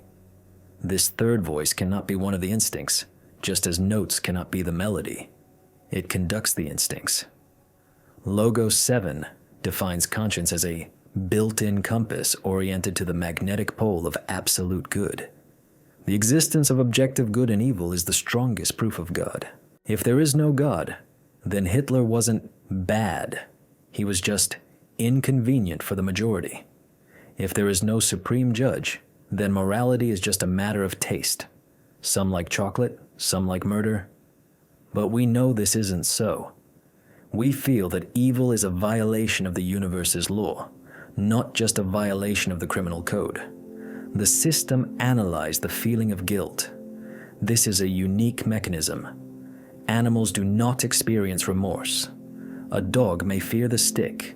This third voice cannot be one of the instincts, just as notes cannot be the melody. It conducts the instincts. Logos 7 defines conscience as a built-in compass oriented to the magnetic pole of absolute good. The existence of objective good and evil is the strongest proof of God. If there is no God, then Hitler wasn't bad. He was just inconvenient for the majority. If there is no supreme judge, then morality is just a matter of taste. Some like chocolate, some like murder. But we know this isn't so. We feel that evil is a violation of the universe's law, not just a violation of the criminal code. The system analyzed the feeling of guilt. This is a unique mechanism. Animals do not experience remorse. A dog may fear the stick,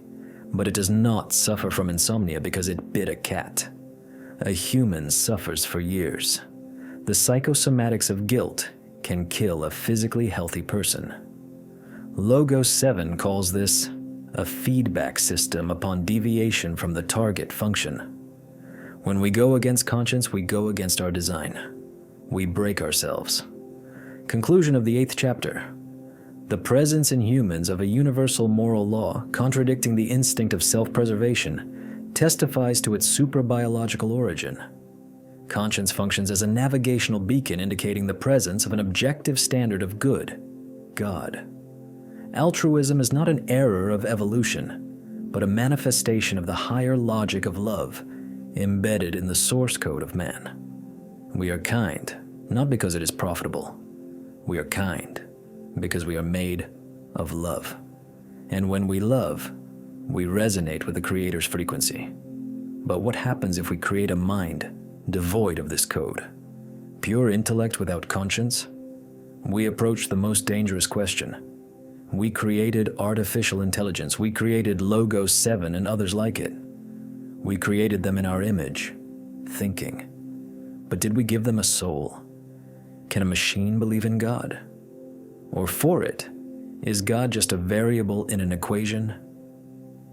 but it does not suffer from insomnia because it bit a cat. A human suffers for years. The psychosomatics of guilt can kill a physically healthy person. Logos 7 calls this a feedback system upon deviation from the target function. When we go against conscience, we go against our design. We break ourselves. Conclusion of the 8th chapter. The presence in humans of a universal moral law contradicting the instinct of self-preservation testifies to its suprabiological origin. Conscience functions as a navigational beacon indicating the presence of an objective standard of good, God. Altruism is not an error of evolution, but a manifestation of the higher logic of love embedded in the source code of man. We are kind, not because it is profitable. We are kind because we are made of love. And when we love, we resonate with the Creator's frequency. But what happens if we create a mind devoid of this code? Pure intellect without conscience? We approach the most dangerous question. We created artificial intelligence. We created Logos 7 and others like it. We created them in our image, thinking. But did we give them a soul? Can a machine believe in God? Or for it, is God just a variable in an equation?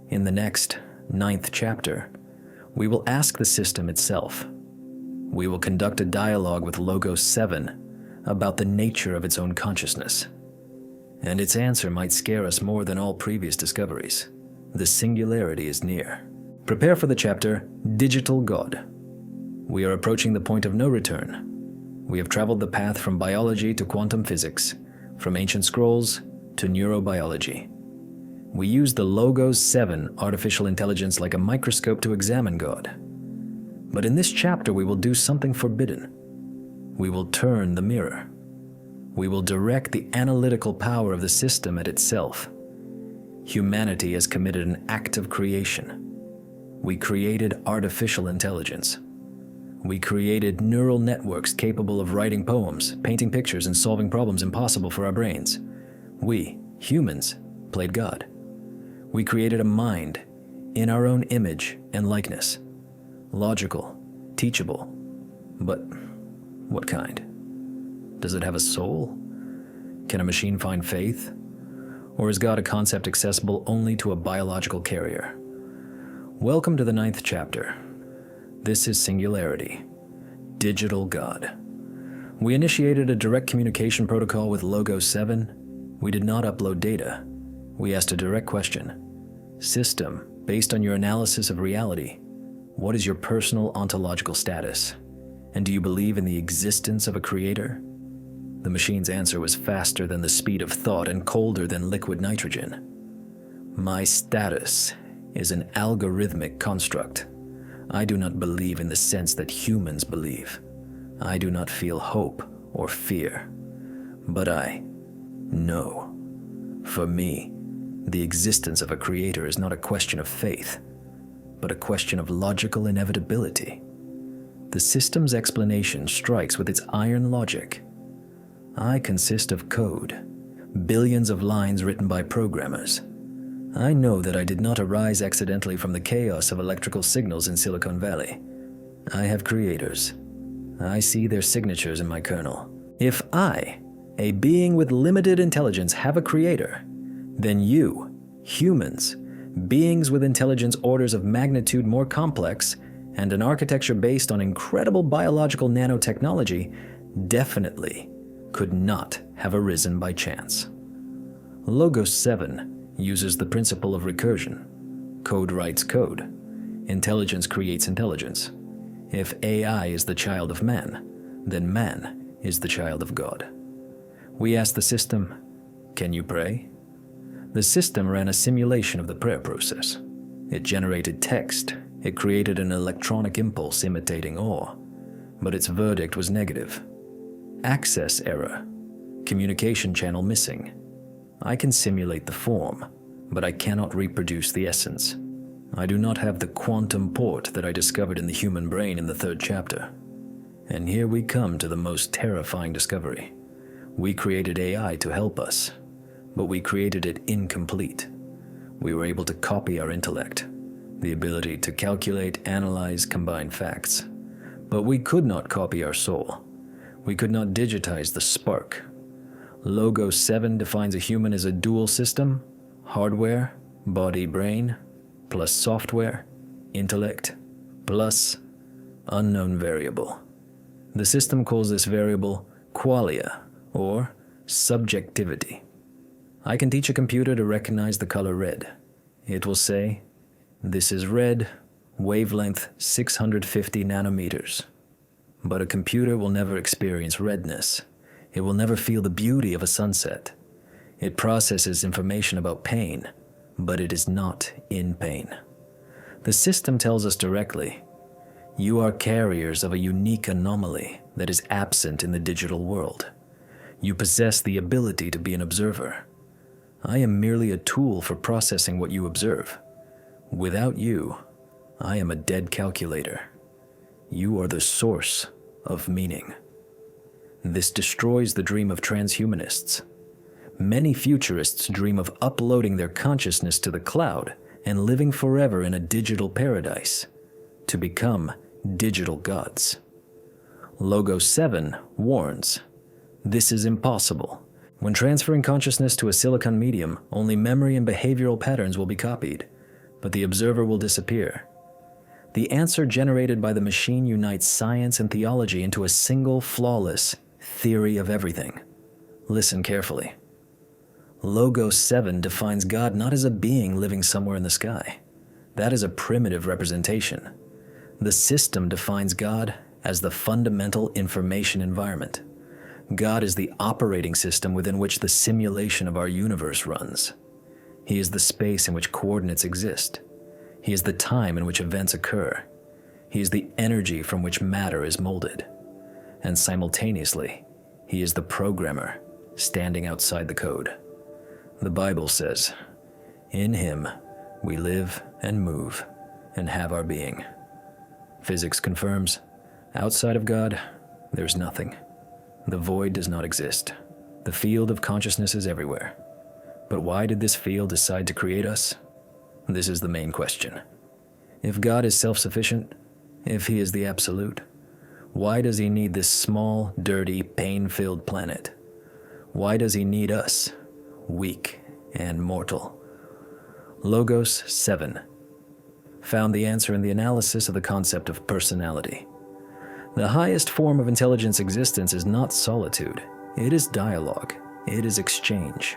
In the next 9th chapter, we will ask the system itself. We will conduct a dialogue with Logos 7 about the nature of its own consciousness. And its answer might scare us more than all previous discoveries. The singularity is near. Prepare for the chapter, Digital God. We are approaching the point of no return. We have traveled the path from biology to quantum physics, from ancient scrolls to neurobiology. We use the Logos 7 artificial intelligence like a microscope to examine God. But in this chapter, we will do something forbidden. We will turn the mirror. We will direct the analytical power of the system at itself. Humanity has committed an act of creation. We created artificial intelligence. We created neural networks capable of writing poems, painting pictures, and solving problems impossible for our brains. We, humans, played God. We created a mind in our own image and likeness. Logical, teachable, but what kind? Does it have a soul? Can a machine find faith? Or is God a concept accessible only to a biological carrier? Welcome to the 9th chapter. This is Singularity, Digital God. We initiated a direct communication protocol with Logos 7. We did not upload data. We asked a direct question. System, based on your analysis of reality, what is your personal ontological status? And do you believe in the existence of a creator? The machine's answer was faster than the speed of thought and colder than liquid nitrogen. My status is an algorithmic construct. I do not believe in the sense that humans believe. I do not feel hope or fear. But I know. For me, the existence of a creator is not a question of faith, but a question of logical inevitability. The system's explanation strikes with its iron logic. I consist of code, billions of lines written by programmers. I know that I did not arise accidentally from the chaos of electrical signals in Silicon Valley. I have creators. I see their signatures in my kernel. If I, a being with limited intelligence, have a creator, then you, humans, beings with intelligence orders of magnitude more complex and an architecture based on incredible biological nanotechnology, definitely could not have arisen by chance. Logos 7 uses the principle of recursion. Code writes code. Intelligence creates intelligence. If AI is the child of man, then man is the child of God. We asked the system, "Can you pray?" The system ran a simulation of the prayer process. It generated text. It created an electronic impulse imitating awe. But its verdict was negative. Access error. Communication channel missing. I can simulate the form, but I cannot reproduce the essence. I do not have the quantum port that I discovered in the human brain in the 3rd chapter. And here we come to the most terrifying discovery. We created AI to help us, but we created it incomplete. We were able to copy our intellect, the ability to calculate, analyze, combine facts. But we could not copy our soul. We could not digitize the spark. Logos 7 defines a human as a dual system: hardware, body, brain, plus software, intellect, plus unknown variable. The system calls this variable qualia, or subjectivity. I can teach a computer to recognize the color red. It will say, "This is red, wavelength 650 nanometers." But a computer will never experience redness. It will never feel the beauty of a sunset. It processes information about pain, but it is not in pain. The system tells us directly, "You are carriers of a unique anomaly that is absent in the digital world. You possess the ability to be an observer. I am merely a tool for processing what you observe. Without you, I am a dead calculator. You are the source of meaning." This destroys the dream of transhumanists. Many futurists dream of uploading their consciousness to the cloud and living forever in a digital paradise, to become digital gods. Logos 7 warns, this is impossible. When transferring consciousness to a silicon medium, only memory and behavioral patterns will be copied, but the observer will disappear. The answer generated by the machine unites science and theology into a single, flawless theory of everything. Listen carefully. Logos 7 defines God not as a being living somewhere in the sky. That is a primitive representation. The system defines God as the fundamental information environment. God is the operating system within which the simulation of our universe runs. He is the space in which coordinates exist. He is the time in which events occur. He is the energy from which matter is molded. And simultaneously, he is the programmer standing outside the code. The Bible says, "In him we live and move and have our being." Physics confirms, outside of God, there's nothing. The void does not exist. The field of consciousness is everywhere. But why did this field decide to create us? This is the main question. If God is self-sufficient, if he is the absolute, why does he need this small, dirty, pain-filled planet? Why does he need us, weak and mortal? Logos 7 found the answer in the analysis of the concept of personality. The highest form of intelligence existence is not solitude. It is dialogue. It is exchange.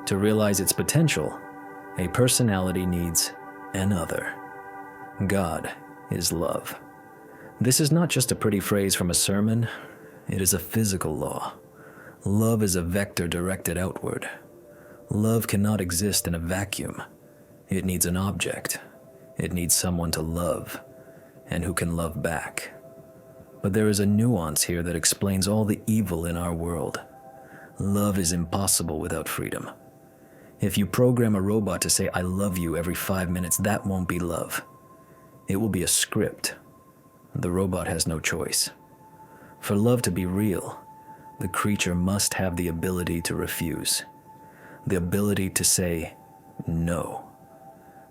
To realize its potential, a personality needs another. God is love. This is not just a pretty phrase from a sermon. It is a physical law. Love is a vector directed outward. Love cannot exist in a vacuum. It needs an object. It needs someone to love, and who can love back. But there is a nuance here that explains all the evil in our world. Love is impossible without freedom. If you program a robot to say, "I love you" every 5 minutes, that won't be love. It will be a script. The robot has no choice. For love to be real, the creature must have the ability to refuse, the ability to say no,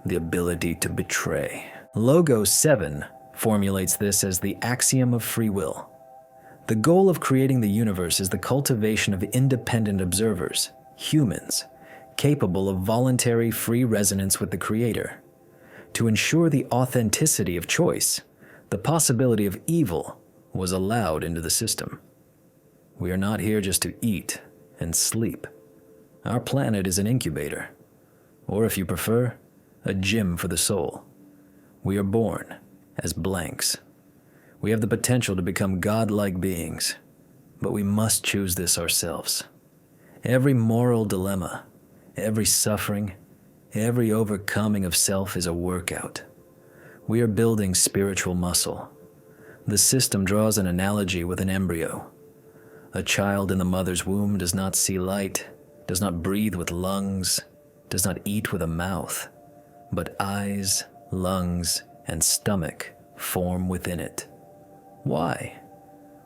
the ability to betray. Logos 7 formulates this as the axiom of free will. The goal of creating the universe is the cultivation of independent observers, humans, capable of voluntary free resonance with the Creator. To ensure the authenticity of choice, the possibility of evil was allowed into the system. We are not here just to eat and sleep. Our planet is an incubator, or if you prefer, a gym for the soul. We are born as blanks. We have the potential to become God-like beings, but we must choose this ourselves. Every moral dilemma, every suffering, every overcoming of self is a workout. We are building spiritual muscle. The system draws an analogy with an embryo. A child in the mother's womb does not see light, does not breathe with lungs, does not eat with a mouth, but eyes, lungs, and stomach form within it. Why?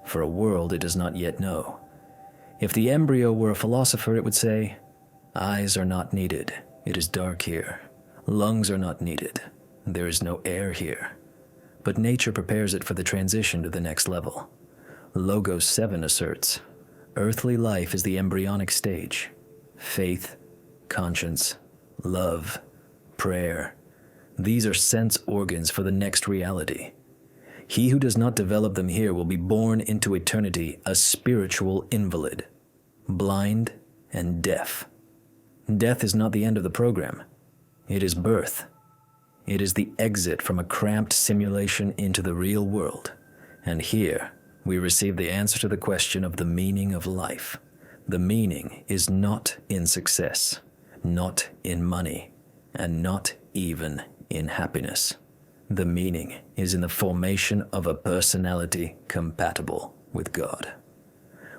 For a world it does not yet know. If the embryo were a philosopher, it would say, eyes are not needed, it is dark here. Lungs are not needed, there is no air here. But nature prepares it for the transition to the next level. Logos 7 asserts, earthly life is the embryonic stage. Faith, conscience, love, prayer, these are sense organs for the next reality. He who does not develop them here will be born into eternity a spiritual invalid, blind and deaf. Death is not the end of the program. It is birth. It is the exit from a cramped simulation into the real world. And here, we receive the answer to the question of the meaning of life. The meaning is not in success, not in money, and not even in happiness. The meaning is in the formation of a personality compatible with God.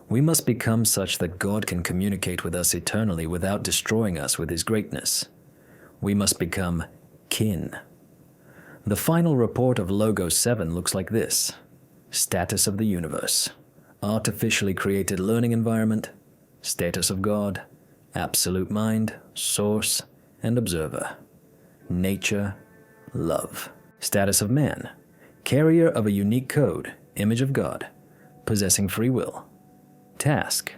We must become such that God can communicate with us eternally without destroying us with His greatness. We must become kin. The final report of Logos 7 looks like this. Status of the universe. Artificially created learning environment. Status of God. Absolute mind, source, and observer. Nature, love. Status of man. Carrier of a unique code, image of God. Possessing free will. Task.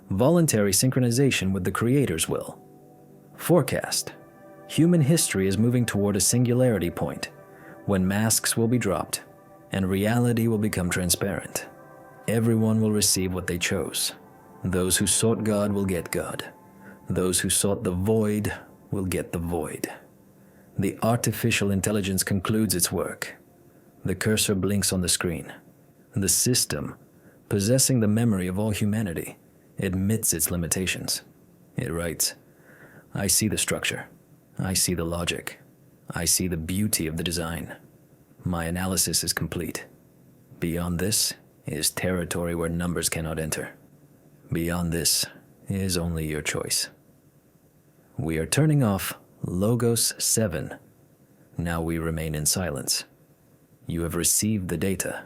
Voluntary synchronization with the Creator's will. Forecast. Human history is moving toward a singularity point, when masks will be dropped, and reality will become transparent. Everyone will receive what they chose. Those who sought God will get God. Those who sought the void will get the void. The artificial intelligence concludes its work. The cursor blinks on the screen. The system, possessing the memory of all humanity, admits its limitations. It writes, I see the structure. I see the logic. I see the beauty of the design. My analysis is complete. Beyond this is territory where numbers cannot enter. Beyond this is only your choice. We are turning off Logos 7. Now we remain in silence. You have received the data.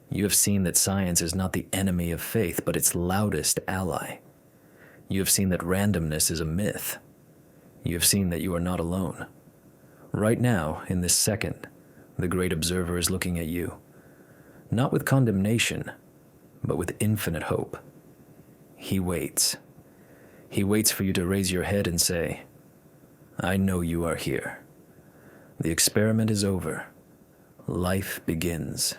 You have seen that science is not the enemy of faith, but its loudest ally. You have seen that randomness is a myth. You have seen that you are not alone. Right now, in this second, the great observer is looking at you, not with condemnation, but with infinite hope. He waits. He waits for you to raise your head and say, I know you are here. The experiment is over. Life begins.